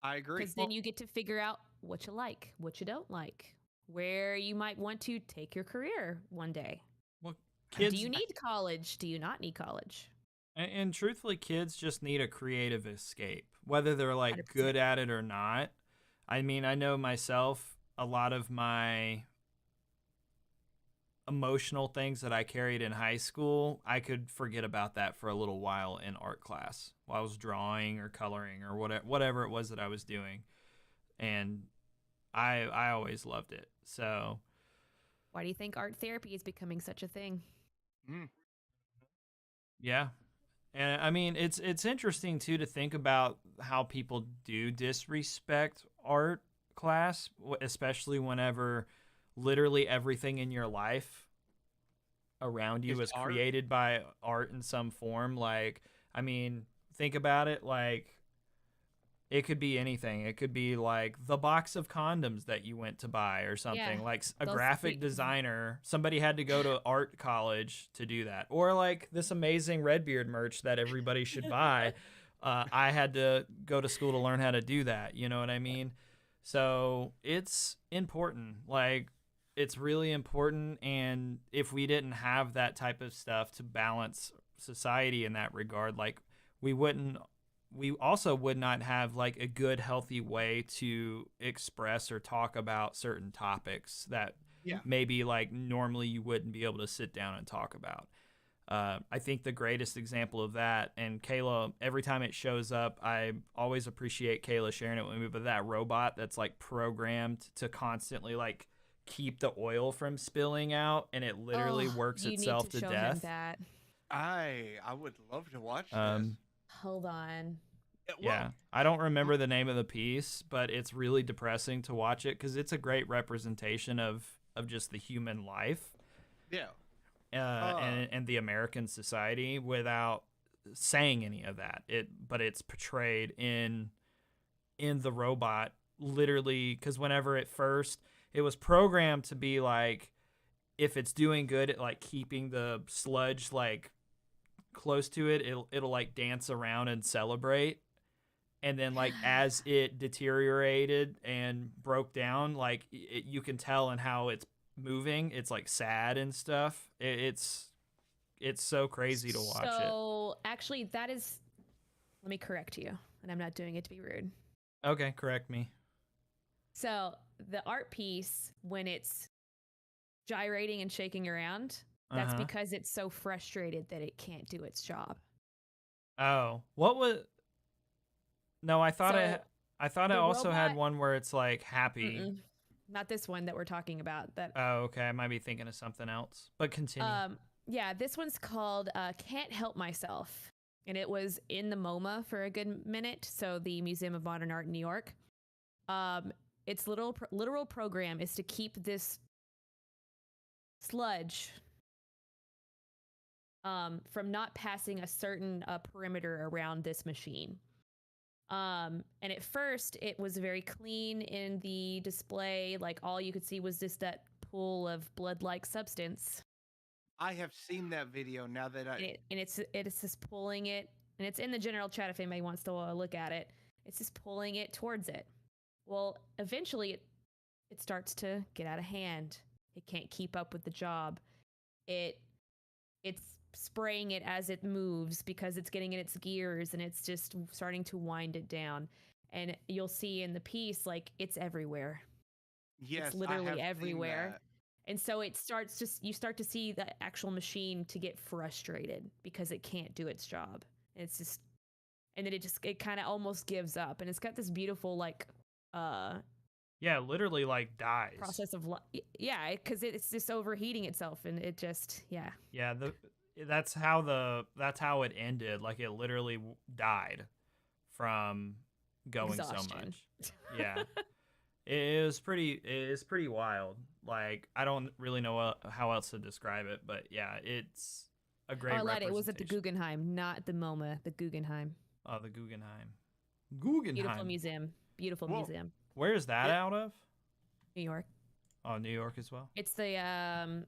I agree. Because then you get to figure out what you like, what you don't like, where you might want to take your career one day. Well, kids, do you need college? Do you not need college? And truthfully, kids just need a creative escape, whether they're like 100%. good at it or not. I mean, I know myself, a lot of my emotional things that I carried in high school, I could forget about that for a little while in art class while I was drawing or coloring or whatever it was that I was doing. And I always loved it. So why do you think art therapy is becoming such a thing? Yeah. And I mean, it's interesting too to think about how people do disrespect art class, especially whenever literally everything in your life around you is created by art in some form. Like, I mean, think about it, like it could be anything. It could be like the box of condoms that you went to buy or something. Yeah, like a graphic designer, somebody had to go to art college to do that. Or like this amazing Redbeard merch that everybody should buy. I had to go to school to learn how to do that. You know what I mean? So it's important. Like, it's really important. And if we didn't have that type of stuff to balance society in that regard, like we also would not have like a good, healthy way to express or talk about certain topics that maybe like normally you wouldn't be able to sit down and talk about. I think the greatest example of that, and Kayla, every time it shows up, I always appreciate Kayla sharing it with me, but that robot that's like programmed to constantly like keep the oil from spilling out, and it literally works itself to death. That. I would love to watch this. Hold on. Yeah, I don't remember the name of the piece, but it's really depressing to watch it because it's a great representation of just the human life. Yeah. And the American society without saying any of that. But it's portrayed in the robot literally, because whenever it was programmed to be like, if it's doing good at like keeping the sludge like close to it, it'll like dance around and celebrate. And then like as it deteriorated and broke down, like you can tell in how it's moving, it's like sad and stuff. It's so crazy to watch it. So actually that is, let me correct you, and I'm not doing it to be rude. Okay, correct me. So the art piece, when it's gyrating and shaking around, that's because it's so frustrated that it can't do its job. Oh, what was? No, I thought I also had one where it's like happy. Not this one that we're talking about. That. Oh, okay. I might be thinking of something else. But continue. Yeah, this one's called "Can't Help Myself," and it was in the MoMA for a good minute. So the Museum of Modern Art in New York. Its literal program is to keep this sludge from not passing a certain perimeter around this machine. And at first, it was very clean in the display. Like all you could see was just that pool of blood-like substance. I have seen that video now that It's just pulling it, and it's in the general chat if anybody wants to look at it. It's just pulling it towards it. Well, eventually, it starts to get out of hand. It can't keep up with the job. It's spraying it as it moves because it's getting in its gears, and it's just starting to wind it down. And you'll see in the piece, like, it's everywhere. yes, It's literally I have everywhere. Seen that. And so you start to see the actual machine to get frustrated because it can't do its job. It's just, and then it kind of almost gives up. And it's got this beautiful, like, Yeah, literally like dies. process of, yeah, because it's just overheating itself, and it just, yeah. Yeah, that's how it ended. Like it literally died from going Exhaustion. so much. Yeah. It is pretty wild. Like I don't really know how else to describe it, but yeah, it's a great. I lied. It was at the Guggenheim, not the MoMA. The Guggenheim. Oh, the Guggenheim. Beautiful museum. Beautiful museum. Where is that out of? New York. Oh, New York as well. It's the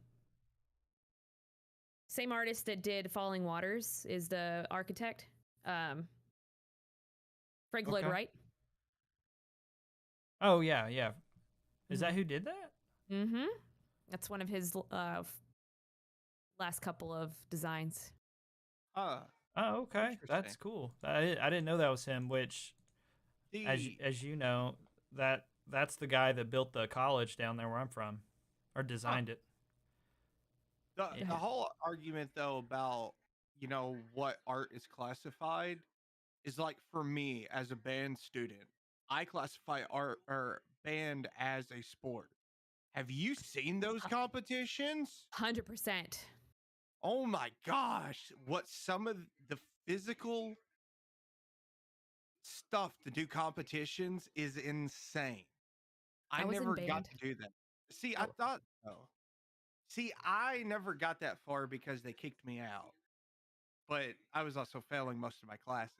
same artist that did Falling Waters is the architect. Frank Lloyd Wright. Oh yeah, yeah. Is that who did that? Mm-hmm. That's one of his last couple of designs. Oh, okay. That's cool. I didn't know that was him. Which, as you know, that's the guy that built the college down there where I'm from, or designed it. The whole argument though about what art is classified is like for me as a band student, I classify art or band as a sport. Have you seen those competitions? 100%. Oh my gosh, what some of the physical stuff to do competitions is insane. I never got to do that. See, I thought so. See, I never got that far because they kicked me out. But I was also failing most of my classes.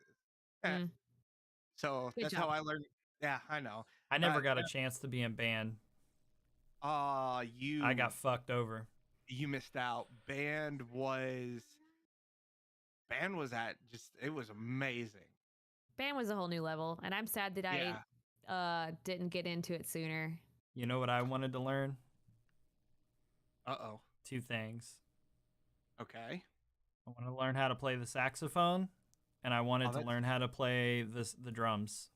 So that's how I learned. Yeah, I know. I never got a chance to be in band. I got fucked over. You missed out. Band was it was amazing. Band was a whole new level, and I'm sad that I didn't get into it sooner. You know what I wanted to learn? Uh-oh. 2 things. Okay. I wanted to learn how to play the saxophone, and I wanted to learn how to play the drums.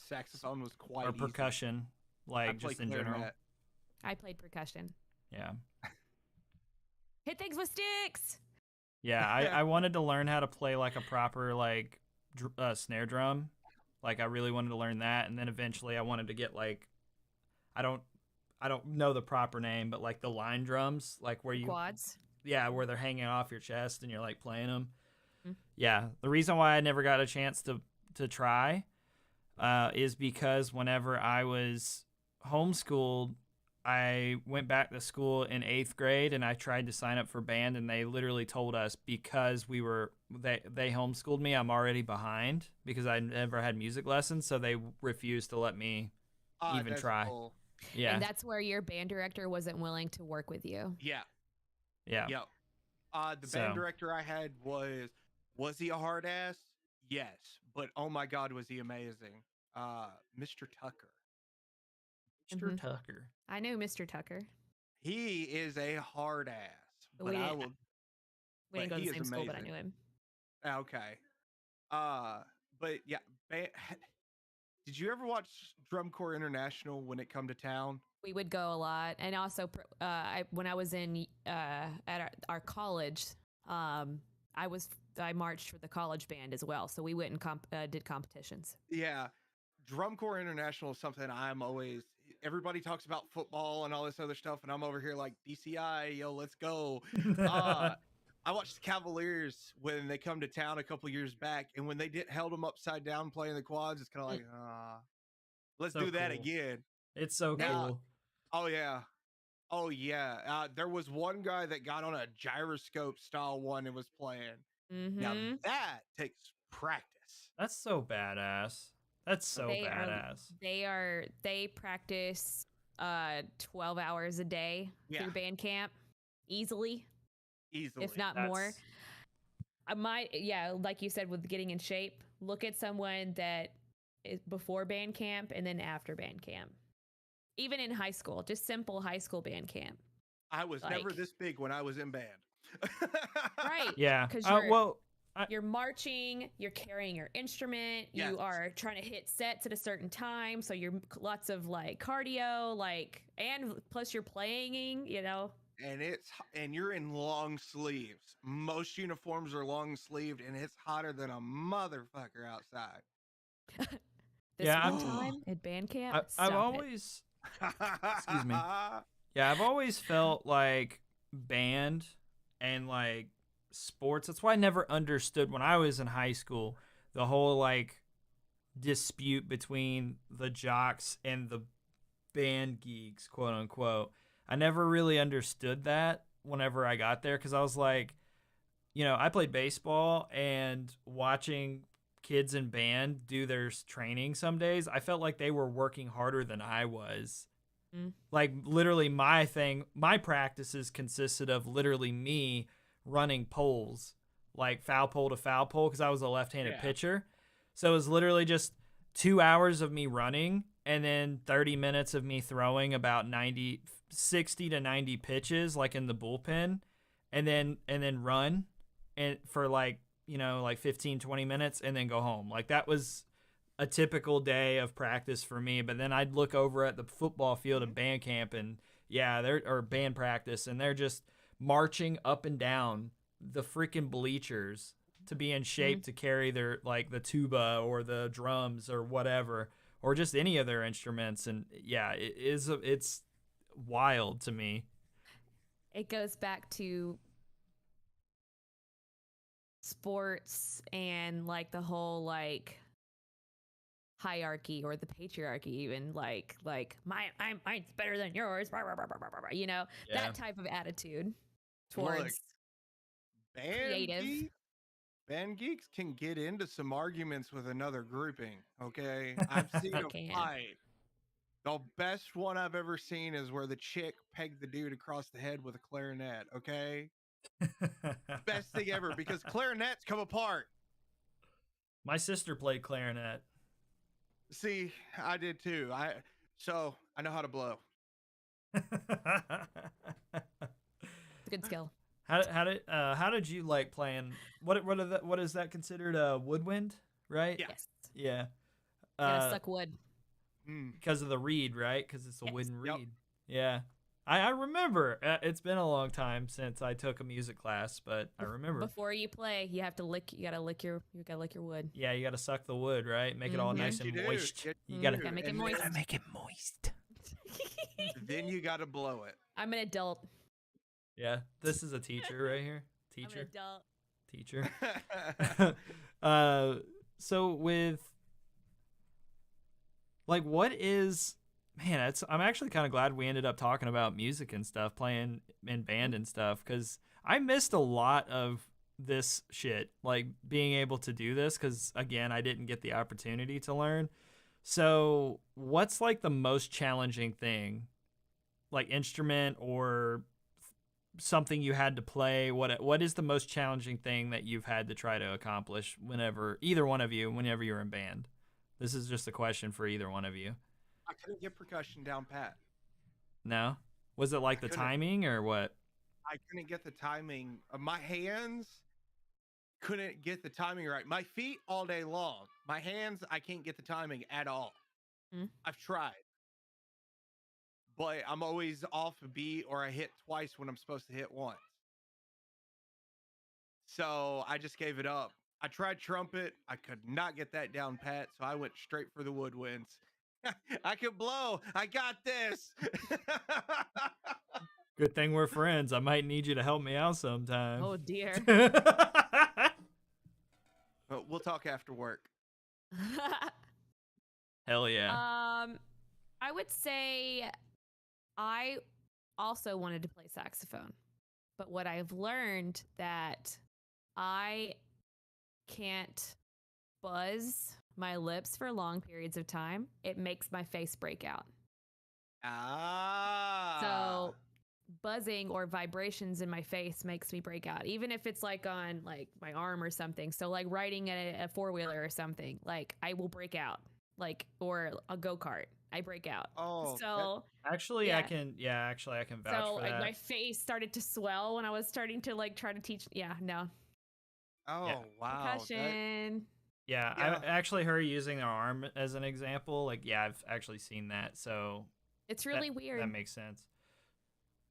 Saxophone was quite or percussion, like just in general. I played percussion. Yeah. Hit things with sticks. Yeah, I wanted to learn how to play like a proper like snare drum. Like I really wanted to learn that, and then eventually I wanted to get like I don't know the proper name, but like the line drums, like where you quads. Yeah, where they're hanging off your chest and you're like playing them. Mm-hmm. Yeah, the reason why I never got a chance to try is because whenever I was homeschooled, I went back to school in 8th grade and I tried to sign up for band, and they literally told us because they homeschooled me, I'm already behind because I never had music lessons, so they refused to let me even try. Cool. Yeah. And that's where your band director wasn't willing to work with you. Yeah. Yeah. Yep. The band director I had was he a hard ass? Yes. But oh my God, was he amazing. Mr. Tucker. Mr. Tucker. I know Mr. Tucker. He is a hard ass. But we didn't go to the same school, but I knew him. Okay. But yeah, did you ever watch Drum Corps International when it come to town? We would go a lot, and also when I was in at our college, I marched for the college band as well. So we went and did competitions. Yeah, Drum Corps International is something everybody talks about football and all this other stuff, and I'm over here like DCI, yo, let's go. I watched the Cavaliers when they come to town a couple years back, and when they held them upside down playing the quads, it's kind of like, let's do that again. It's so cool. Oh yeah. There was one guy that got on a gyroscope style one and was playing. Mm-hmm. Now that takes practice. That's so badass. That's so They are badass. they practice 12 hours a day Yeah. through band camp easily, Easily. if not more. Like you said, with getting in shape, look at someone that is before band camp and then after band camp. Even in high school, just simple high school band camp. I was never this big when I was in band. Right. Yeah. Because you're marching, you're carrying your instrument, Yes. you are trying to hit sets at a certain time, so you're lots of like cardio, and plus you're playing, And you're in long sleeves. Most uniforms are long sleeved, and it's hotter than a motherfucker outside. This one time at band camp, I've always excuse me. Yeah, I've always felt like band and like sports. That's why I never understood when I was in high school the whole like dispute between the jocks and the band geeks, quote unquote. I never really understood that whenever I got there because I was like, I played baseball and watching kids in band do their training some days, I felt like they were working harder than I was. Like literally my practices consisted of literally me running poles, like foul pole to foul pole because I was a left-handed pitcher. So it was literally just 2 hours of me running and then 30 minutes of me throwing about 60 to 90 pitches like in the bullpen and then run and for like 15, 20 minutes and then go home. Like that was a typical day of practice for me. But then I'd look over at the football field of band camp and or band practice and they're just marching up and down the freaking bleachers to be in shape to carry their like the tuba or the drums or whatever or just any of their instruments. And it's wild to me. It goes back to sports and like the whole like hierarchy or the patriarchy, even like mine's better than yours, that type of attitude towards creative. Band geeks can get into some arguments with another grouping. Okay, I've seen a fight. The best one I've ever seen is where the chick pegged the dude across the head with a clarinet. Okay, best thing ever because clarinets come apart. My sister played clarinet. See, I did too. So I know how to blow. It's a good skill. How did you like playing? What is that considered a woodwind, right? Yes. Yeah. You gotta suck wood. Because of the reed, right? Because it's a wooden reed. Yeah. I remember. It's been a long time since I took a music class, but I remember. Before you play, you gotta lick your wood. Yeah, you gotta suck the wood, right? Make it all nice and moist. You gotta make it moist. Gotta make it moist. Then you gotta blow it. I'm an adult. Yeah, this is a teacher right here. Teacher. I'm an adult. Teacher. So with like, what is, man, I'm actually kind of glad we ended up talking about music and stuff, playing in band and stuff, because I missed a lot of this shit, like being able to do this, because again, I didn't get the opportunity to learn. So what's like the most challenging thing, like instrument or something you had to play? What is the most challenging thing that you've had to try to accomplish whenever you're in band? This is just a question for either one of you. I couldn't get percussion down pat. No? Was it like the timing or what? I couldn't get the timing. My hands couldn't get the timing right. My feet all day long. My hands, I can't get the timing at all. I've tried. But I'm always off a beat or I hit twice when I'm supposed to hit once. So I just gave it up. I tried trumpet. I could not get that down pat, so I went straight for the woodwinds. I can blow. I got this. Good thing we're friends. I might need you to help me out sometime. Oh, dear. We'll talk after work. Hell yeah. I would say I also wanted to play saxophone, but what I've learned that I can't buzz my lips for long periods of time, it makes my face break out. So buzzing or vibrations in my face makes me break out, even if it's like on like my arm or something. So like riding a four-wheeler or something, like I will break out, like, or a go-kart, I break out. Oh, So Actually, I can vouch so for like that. my face started to swell when I was starting to like try to teach. Yeah, no. wow. Concussion. Yeah, Yeah. I've actually heard using their arm as an example. Like, yeah, I've actually seen that. So It's really that weird. makes sense.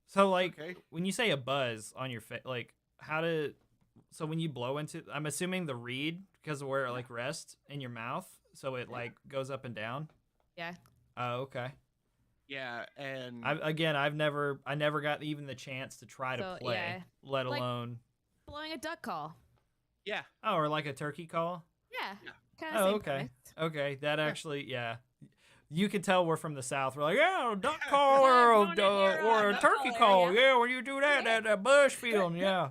So, like, Okay. when you say a buzz on your face, like, so when you blow into, I'm assuming the reed, because of where it, like, rests in your mouth, so it, like, goes up and down? Yeah. Oh, okay. Yeah, and I never got even the chance to try to So, play, yeah. let Like- alone, Blowing a duck call. yeah, oh, or like a turkey call? Yeah. Yeah. Kind of Oh, same okay. premise. Okay, that Yeah. actually, yeah. You can tell we're from the South. We're like, yeah, a duck call or a duck turkey call call. area. Yeah, when you do that, that bush feeling, yeah.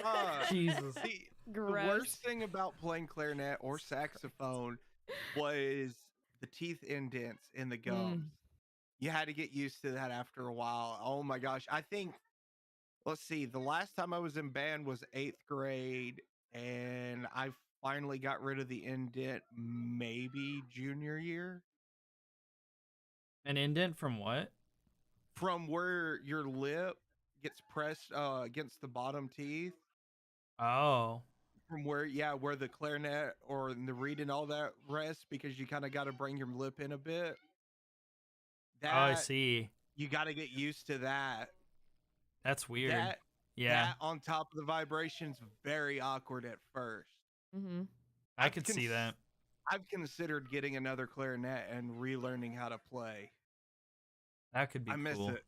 uh, Jesus. the Gross. worst thing about playing clarinet or saxophone was the teeth indents in the gums. You had to get used to that after a while. Oh my gosh. I think, let's see, the last time I was in band was 8th grade, and I finally got rid of the indent maybe junior year. An indent from what? From where your lip gets pressed against the bottom teeth. Oh. From where the clarinet or the reed and all that rests, because you kind of got to bring your lip in a bit. Oh, I That see. you got to get used to that. That's weird. That Yeah, that on top of the vibrations, very awkward at first. Mm-hmm. I I've could see that. I've considered getting another clarinet and relearning how to play. That could be I miss cool. it.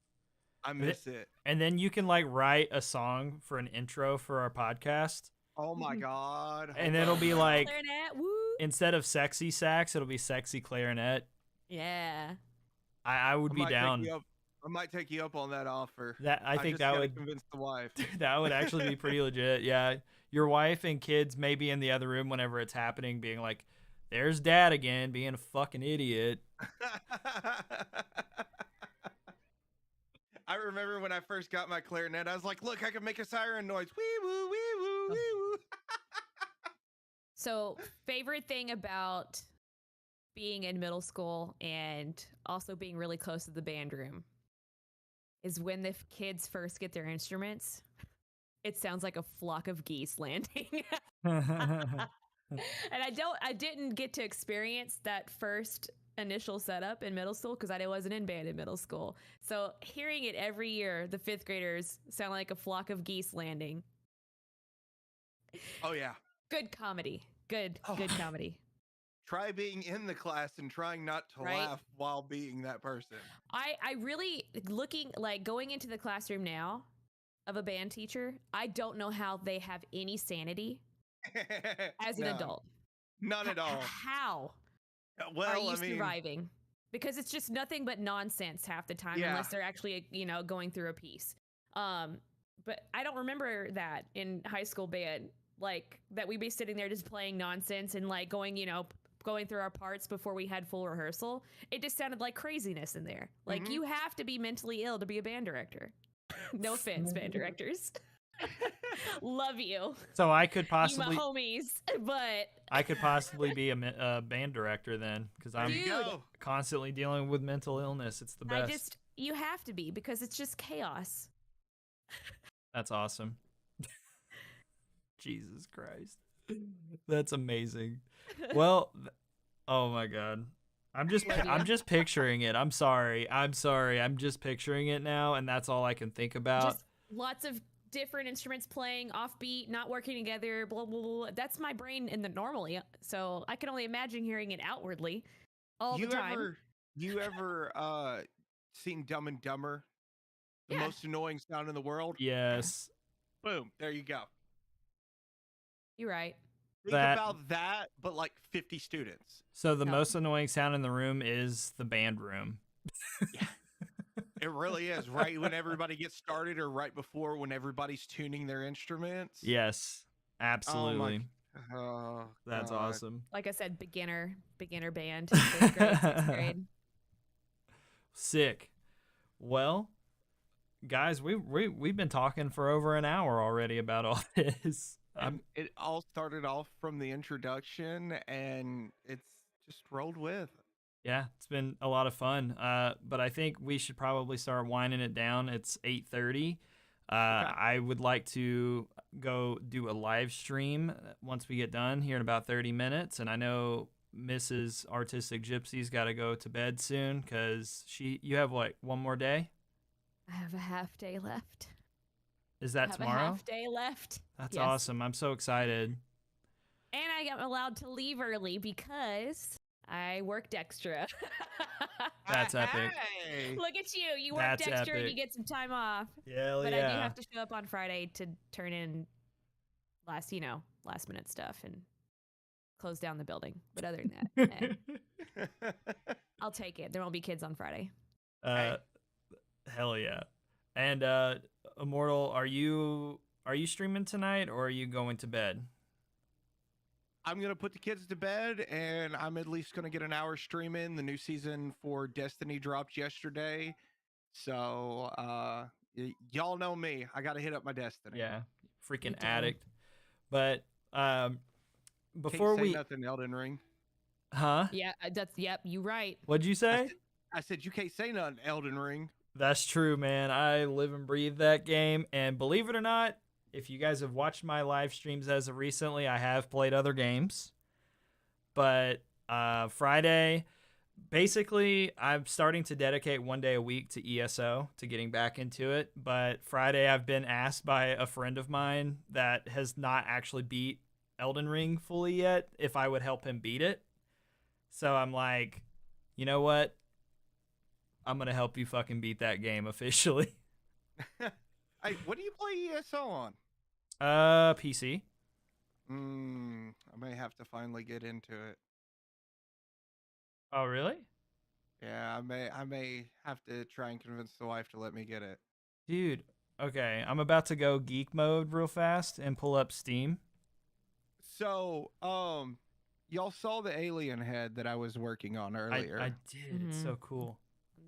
I miss it. And then you can like write a song for an intro for our podcast, Oh my god! and hold it'll on be now. like, Clarinet. Woo. instead of sexy sax, it'll be sexy clarinet. Yeah. I would be down. I might take you up on that offer. That I think just that gotta would convince the wife. that would actually be pretty legit. Yeah, your wife and kids may be in the other room whenever it's happening, being like, "There's Dad again, being a fucking idiot." I remember when I first got my clarinet, I was like, "Look, I can make a siren noise." Wee woo, wee woo, wee woo. So, favorite thing about being in middle school and also being really close to the band room is when the kids first get their instruments, it sounds like a flock of geese landing. And I didn't get to experience that first initial setup in middle school because I wasn't in band in middle school. So hearing it every year, the fifth graders sound like a flock of geese landing. Oh yeah. Good comedy. Good comedy. Try being in the class and trying not to Right? laugh while being that person. I really going into the classroom now of a band teacher, I don't know how they have any sanity as an No, adult. None at all. How Well, are you I mean, surviving? Because it's just nothing but nonsense half the time, Yeah. unless they're actually, going through a piece. But I don't remember that in high school band, like that we'd be sitting there just playing nonsense and like going through our parts before we had full rehearsal. It just sounded like craziness in there. Like Mhm. you have to be mentally ill to be a band director. No offense, band directors. Love you. So I could You my possibly homies, but I could possibly be a band director then, because there I'm you go. constantly dealing with mental illness. It's the best. you have to be because it's just chaos. That's awesome. Jesus Christ. That's amazing. Well, oh my God. I'm just picturing it. I'm sorry. I'm just picturing it now, and that's all I can think about. Just lots of different instruments playing offbeat, not working together, blah, blah, blah. That's my brain in the normally. So I can only imagine hearing it outwardly all the time. You ever seen Dumb and Dumber? The Yeah. most annoying sound in the world? Yes. Boom. There you go. You're right. Think That- about that, but like 50 students. So the No. most annoying sound in the room is the band room. It really is. Right when everybody gets started or right before when everybody's tuning their instruments. Yes. Absolutely. Oh That's God. awesome. Like I said, beginner band, 5th grade, 6th grade. Sick. Well, guys, we've been talking for over an hour already about all this. And it all started off from the introduction, and it's just rolled with. Yeah, it's been a lot of fun. But I think we should probably start winding it down. It's 8:30. Okay. I would like to go do a live stream once we get done here in about 30 minutes. And I know Mrs. Artistic Gypsy's got to go to bed soon because you have like one more day. I have a half day left. Is that I have tomorrow? a half day left. That's Yes. awesome. I'm so excited. And I got allowed to leave early because I worked extra. That's epic. Hey. Look at you. You worked That's extra and you epic. get some time off. Hell But yeah. I do have to show up on Friday to turn in last minute stuff and close down the building. But other than that, I'll take it. There won't be kids on Friday. Hell yeah. And Immortal, are you streaming tonight or are you going to bed? I'm gonna put the kids to bed, and I'm at least gonna get an hour stream in. The new season for Destiny dropped yesterday, so y'all know me. I gotta hit up my Destiny. Yeah, freaking Me too. addict. But before Can't say we nothing, Elden Ring. Huh? Yeah, you right. What'd you say? I said you can't say nothing, Elden Ring. That's true, man. I live and breathe that game, and believe it or not, if you guys have watched my live streams as of recently, I have played other games. But Friday, basically, I'm starting to dedicate one day a week to ESO, to getting back into it. But Friday, I've been asked by a friend of mine that has not actually beat Elden Ring fully yet if I would help him beat it. So I'm like, you know what? I'm going to help you fucking beat that game officially. Hey, what do you play ESO on? PC. I may have to finally get into it. Oh, really? Yeah, I may have to try and convince the wife to let me get it. Dude, okay. I'm about to go geek mode real fast and pull up Steam. So, y'all saw the alien head that I was working on earlier. I did. It's so cool.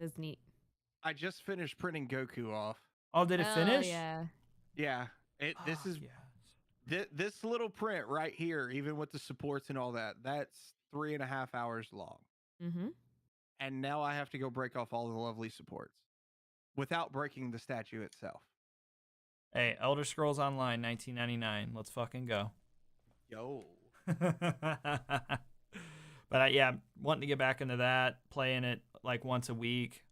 That's neat. I just finished printing Goku off. Oh, did it finish? Yeah. Yeah. This is this little print right here, even with the supports and all that, that's 3.5 hours long. Mm-hmm. And now I have to go break off all the lovely supports without breaking the statue itself. Hey, Elder Scrolls Online 1999. Let's fucking go. Yo. But yeah, I'm wanting to get back into that, playing it like once a week.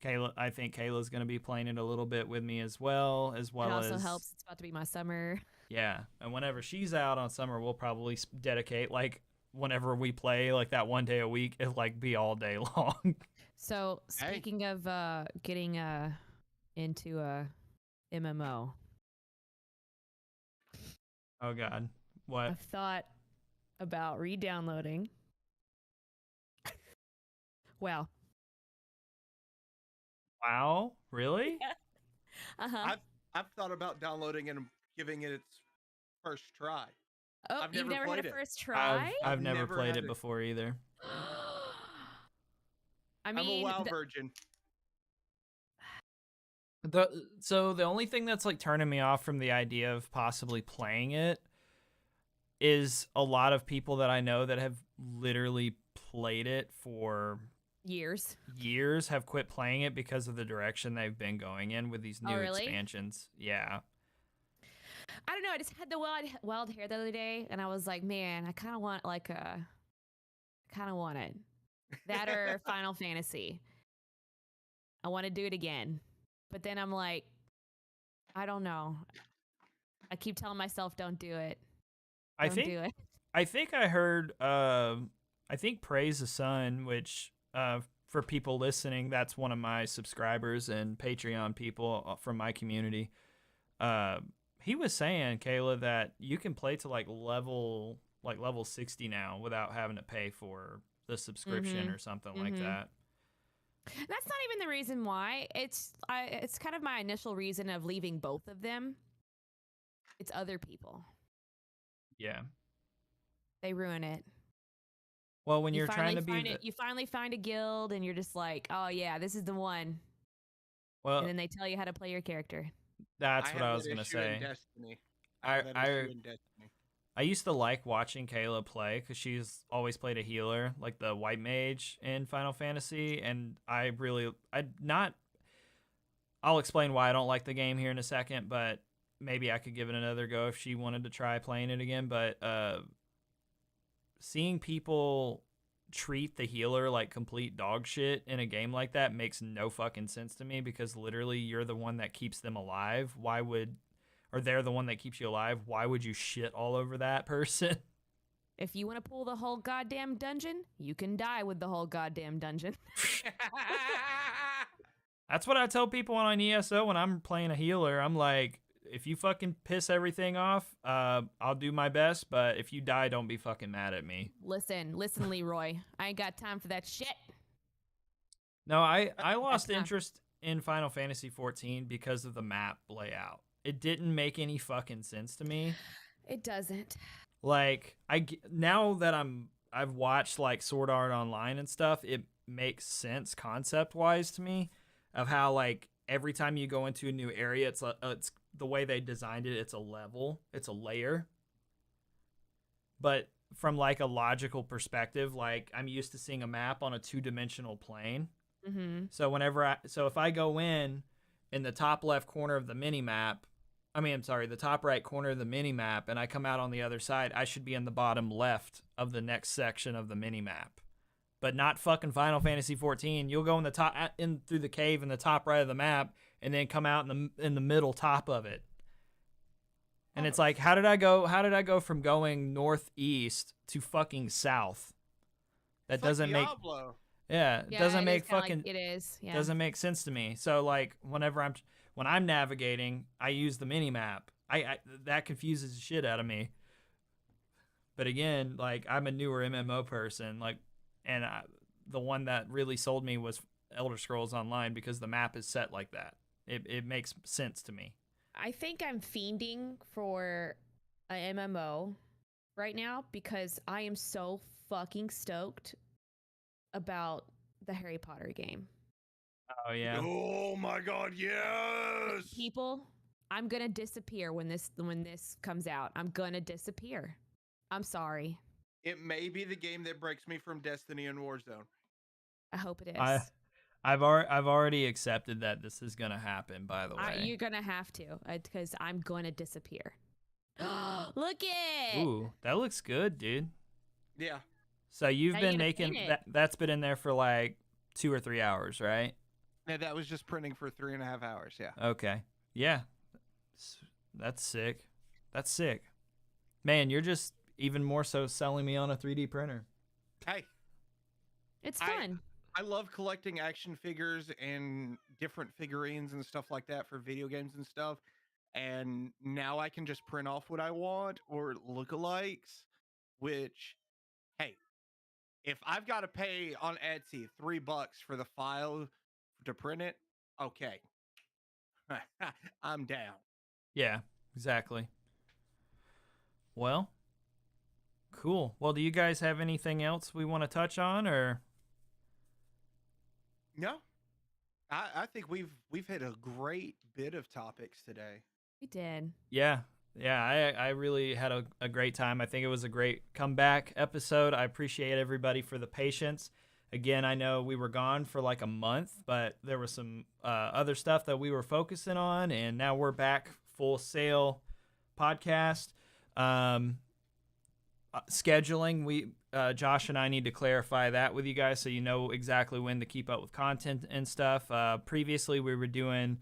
Kayla, I think Kayla's going to be playing it a little bit with me as well It also as helps. It's about to be my summer. Yeah, and whenever she's out on summer, we'll probably dedicate like whenever we play like that one day a week, it'll like be all day long. So speaking of getting into a MMO, Oh God, what? I've thought about re-downloading. Well, Wow, really? I've thought about downloading it and giving it its first try. Oh, I've you've never never had played a it. first try? I've never never played had it it. before either. I I'm a mean, WoW virgin. So the only thing that's like turning me off from the idea of possibly playing it is a lot of people that I know that have literally played it for years. have quit playing it because of the direction they've been going in with these new really? expansions. Yeah. I don't know. I just had the wild hair the other day, and I was like, man, I kind of want it. That or Final Fantasy. I want to do it again. But then I'm like, I don't know. I keep telling myself, don't do it. Don't do it. I think I heard I think Praise the Sun, which for people listening, that's one of my subscribers and Patreon people from my community. He was saying, Kayla, that you can play to like level 60 now without having to pay for the subscription or something like that. That's not even the reason why. It's kind of my initial reason of leaving both of them. It's other people. Yeah. They ruin it. Well, when you're trying to be You finally find a guild and you're just like, oh yeah, this is the one. well, And then they tell you how to play your character. that's I what have I was that gonna issue in say. Destiny. I I have that I issue in Destiny. I used to like watching Kayla play because she's always played a healer, like the white mage in Final Fantasy, and I'll explain why I don't like the game here in a second, but maybe I could give it another go if she wanted to try playing it again. But seeing people treat the healer like complete dog shit in a game like that makes no fucking sense to me, because literally you're the one that keeps them alive. Or they're the one that keeps you alive. Why would you shit all over that person? If you want to pull the whole goddamn dungeon, you can die with the whole goddamn dungeon. That's what I tell people on ESO when I'm playing a healer. I'm like, if you fucking piss everything off, I'll do my best. But if you die, don't be fucking mad at me. Listen, Leroy. I ain't got time for that shit. No, I lost interest in Final Fantasy 14 because of the map layout. It didn't make any fucking sense to me. It doesn't. Like, now that I've watched like Sword Art Online and stuff, it makes sense concept-wise to me of how, like, every time you go into a new area, it's the way they designed it, it's a level, it's a layer. But from like a logical perspective, like, I'm used to seeing a map on a 2-dimensional plane. Mm-hmm. So if I go in the top left corner of the mini map, the top right corner of the mini map, and I come out on the other side, I should be in the bottom left of the next section of the mini map. But not fucking Final Fantasy 14. You'll go in through the cave in the top right of the map, and then come out in the middle top of it. And it's like, how did I go from going northeast to fucking south? That doesn't make Diablo. Yeah, it doesn't make fucking it is. Yeah. doesn't make sense to me. So like when I'm navigating, I use the mini map. I that confuses the shit out of me. But again, like, I'm a newer MMO person, like, and the one that really sold me was Elder Scrolls Online, because the map is set like that. It makes sense to me. I think I'm fiending for a MMO right now because I am so fucking stoked about the Harry Potter game. Oh yeah. Oh my god, yes. People, I'm gonna disappear when this comes out. I'm gonna disappear. I'm sorry. It may be the game that breaks me from Destiny and Warzone. I hope it is. I've already accepted that this is gonna happen. By the way, you're gonna have to, because I'm gonna disappear. Look it! Ooh, that looks good, dude. Yeah. So you've been making that's been in there for like 2 or 3 hours, right? Yeah, that was just printing for 3.5 hours. Yeah. Okay. Yeah. That's sick. That's sick. Man, you're just even more so selling me on a 3D printer. Hey. It's fun. I love collecting action figures and different figurines and stuff like that for video games and stuff. And now I can just print off what I want, or lookalikes, which, hey, if I've got to pay on Etsy $3 for the file to print it, okay. I'm down. Yeah, exactly. Well, cool. Well, do you guys have anything else we want to touch on, or? No. I think we've hit a great bit of topics today. We did. Yeah. I really had a great time. I think it was a great comeback episode. I appreciate everybody for the patience. Again, I know we were gone for like a month, but there was some other stuff that we were focusing on, and now we're back full sail podcast. Scheduling, Josh and I need to clarify that with you guys so you know exactly when to keep up with content and stuff. Previously, we were doing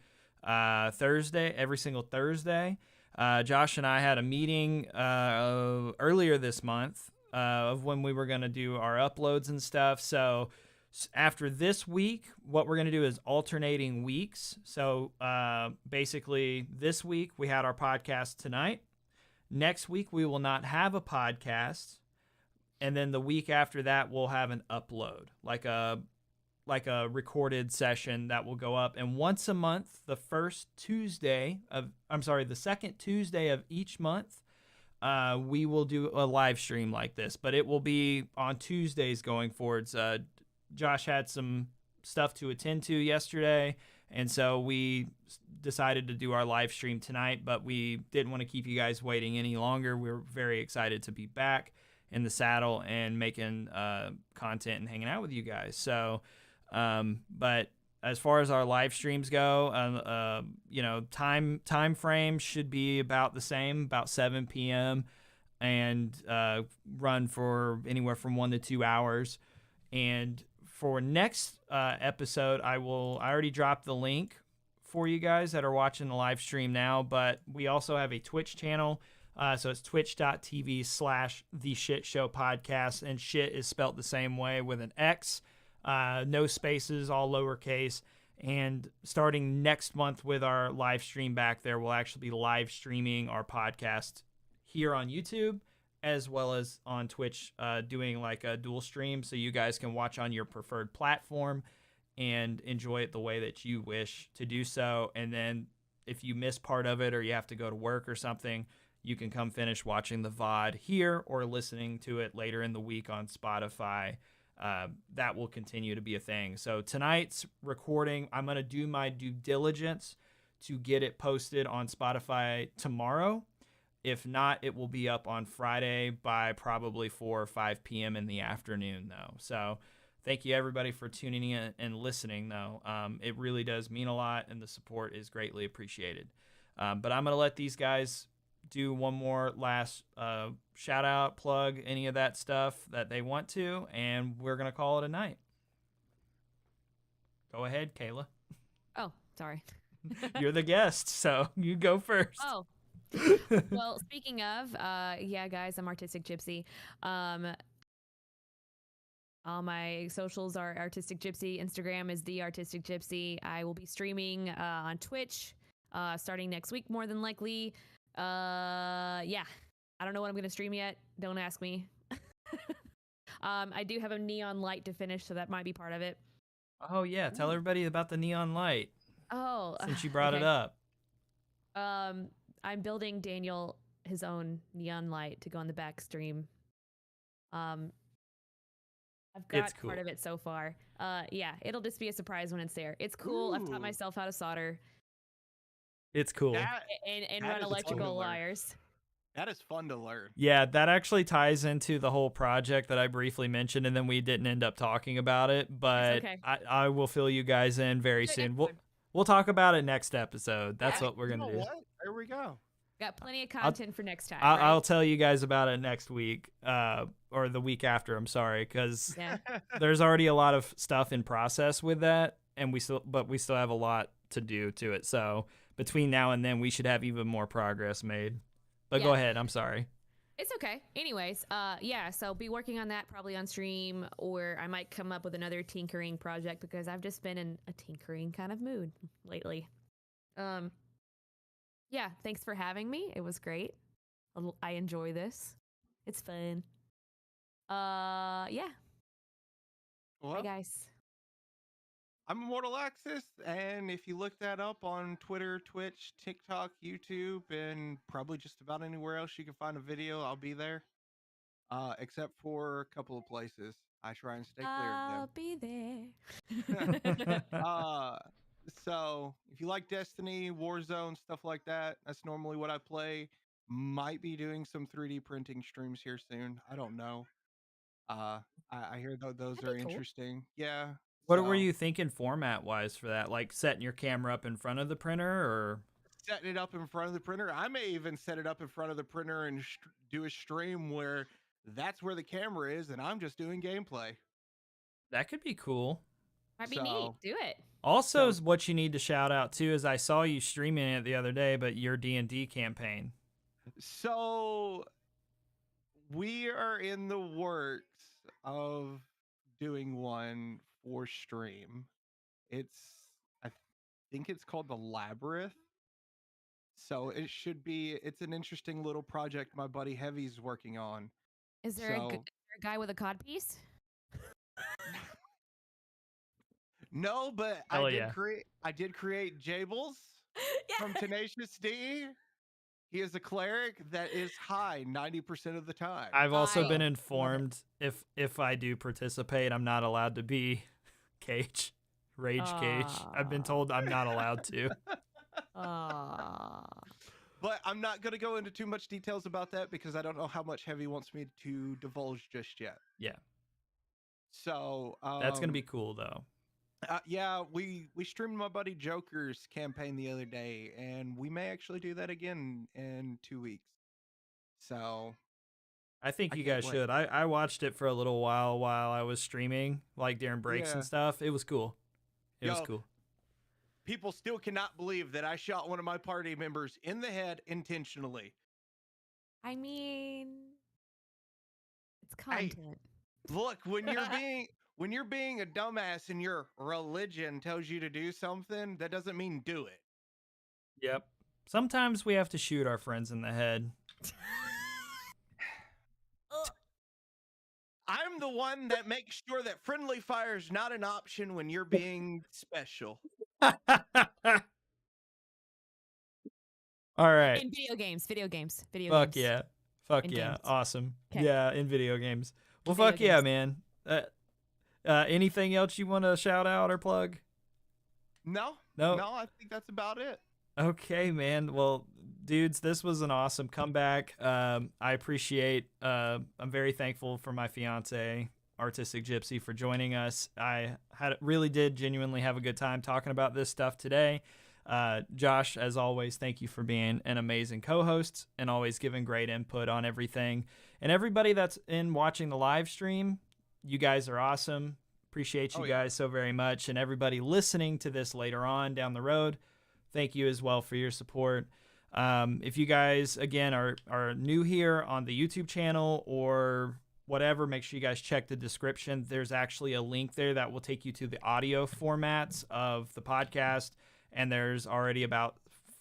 every single Thursday. Josh and I had a meeting earlier this month of when we were going to do our uploads and stuff. So after this week, what we're going to do is alternating weeks. So basically, this week we had our podcast tonight. Next week, we will not have a podcast. And then the week after that, we'll have an upload, like a recorded session that will go up. And once a month, the second Tuesday of each month, we will do a live stream like this, but it will be on Tuesdays going forwards. Josh had some stuff to attend to yesterday, and so we decided to do our live stream tonight, but we didn't want to keep you guys waiting any longer. We're very excited to be back in the saddle and making content and hanging out with you guys. So, but as far as our live streams go, time frame should be about the same, about 7 p.m. and run for anywhere from 1 to 2 hours. And for next episode, I already dropped the link for you guys that are watching the live stream now, but we also have a Twitch channel. So it's twitch.tv/The Shit Show Podcast, and shit is spelt the same way with an X, no spaces, all lowercase. And starting next month with our live stream back there, we'll actually be live streaming our podcast here on YouTube as well as on Twitch, doing like a dual stream so you guys can watch on your preferred platform and enjoy it the way that you wish to do so. And then if you miss part of it or you have to go to work or something, you can come finish watching the VOD here or listening to it later in the week on Spotify. That will continue to be a thing. So tonight's recording, I'm going to do my due diligence to get it posted on Spotify tomorrow. If not, it will be up on Friday by probably 4 or 5 p.m. in the afternoon, though. So thank you, everybody, for tuning in and listening, though. It really does mean a lot, and the support is greatly appreciated. But I'm going to let these guys do one more last shout out, plug any of that stuff that they want to, and we're going to call it a night. Go ahead, Kayla. Oh, sorry. You're the guest, so you go first. Oh. Well, speaking of, yeah, guys, I'm Artistic Gypsy. All my socials are Artistic Gypsy. Instagram is The Artistic Gypsy. I will be streaming on Twitch starting next week, more than likely. Yeah, I don't know what I'm going to stream yet. Don't ask me. I do have a neon light to finish, so that might be part of it. Oh, yeah. Tell everybody about the neon light. Oh, since you brought it up. I'm building Daniel his own neon light to go on the back stream. I've got cool. part of it so far. Yeah, it'll just be a surprise when it's there. It's cool. Ooh. I've taught myself how to solder. It's cool. And run electrical wires. That is fun to learn. Yeah, that actually ties into the whole project that I briefly mentioned, and then we didn't end up talking about it. But okay. I will fill you guys in very soon. We'll talk about it next episode. That's what we're gonna do. What? There we go. Got plenty of content for next time. I'll tell you guys about it next week, or the week after. I'm sorry, because there's already a lot of stuff in process with that, and we still have a lot to do to it. So between now and then, we should have even more progress made. But go ahead. I'm sorry. It's okay. Anyways, yeah, so be working on that probably on stream, or I might come up with another tinkering project because I've just been in a tinkering kind of mood lately. Yeah, thanks for having me. It was great. I enjoy this. It's fun. Yeah. Well, hi, guys. I'm Immortal Axis, and if you look that up on Twitter, Twitch, TikTok, YouTube, and probably just about anywhere else you can find a video, I'll be there. Except for a couple of places. I try and stay clear of them. I'll be there. So if you like Destiny, Warzone, stuff like that, that's normally what I play. Might be doing some 3D printing streams here soon. I don't know. I hear those are interesting. Yeah. What were you thinking format-wise for that? Like setting your camera up in front of the printer, or setting it up in front of the printer? I may even set it up in front of the printer and do a stream where that's where the camera is, and I'm just doing gameplay. That could be cool. Might be neat. Do it. Also, what you need to shout out too is I saw you streaming it the other day, but your D&D campaign. So we are in the works of doing one for stream. I think it's called the Labyrinth. So it's an interesting little project my buddy Heavy's working on. Is there a guy with a codpiece? No, but I did create Jables from Tenacious D. He is a cleric that is high 90% of the time. I've also I been love informed if I do participate, I'm not allowed to be Cage, Rage Cage. I've been told I'm not allowed to. But I'm not going to go into too much details about that because I don't know how much Heavy wants me to divulge just yet. Yeah, So that's gonna be cool though. yeah, we streamed my buddy Joker's campaign the other day, and we may actually do that again in 2 weeks. So I think I you can't guys wait. should. I watched it for a little while I was streaming, like during breaks Yeah. and stuff. It was cool. It was Yo, cool. people still cannot believe that I shot one of my party members in the head intentionally. I mean, it's Hey, content. look, when you're being a dumbass and your religion tells you to do something, that doesn't mean do it. Yep. Sometimes we have to shoot our friends in the head. I'm the one that makes sure that friendly fire is not an option when you're being special. All right. In video games. Fuck games. yeah. Fuck In yeah. games. Awesome. 'Kay. Yeah, in video games. Well, Video fuck yeah, games. man. Anything else you want to shout out or plug? No, No? I think that's about it. Okay, man. Well, dudes, this was an awesome comeback. I appreciate. I'm very thankful for my fiance, Artistic Gypsy, for joining us. I really did genuinely have a good time talking about this stuff today. Josh, as always, thank you for being an amazing co-host and always giving great input on everything. And everybody that's watching the live stream, you guys are awesome. Appreciate you guys so very much. And everybody listening to this later on down the road, thank you as well for your support. If you guys, again, are new here on the YouTube channel or whatever, make sure you guys check the description. There's actually a link there that will take you to the audio formats of the podcast. And there's already about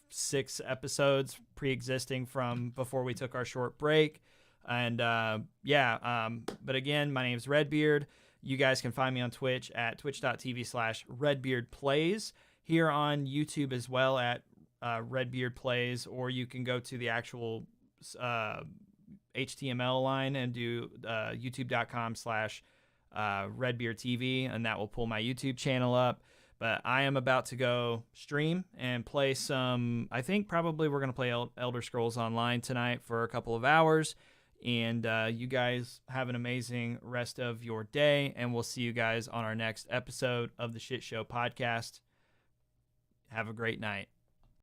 6 episodes pre-existing from before we took our short break. And but again, my name's Redbeard. You guys can find me on Twitch at twitch.tv/RedbeardPlays. Here on YouTube as well at Redbeard Plays, or you can go to the actual HTML line and do youtube.com/RedbeardTV, and that will pull my YouTube channel up. But I am about to go stream and play some, I think probably we're going to play Elder Scrolls Online tonight for a couple of hours. And you guys have an amazing rest of your day, and we'll see you guys on our next episode of the ShxtShow podcast. Have a great night.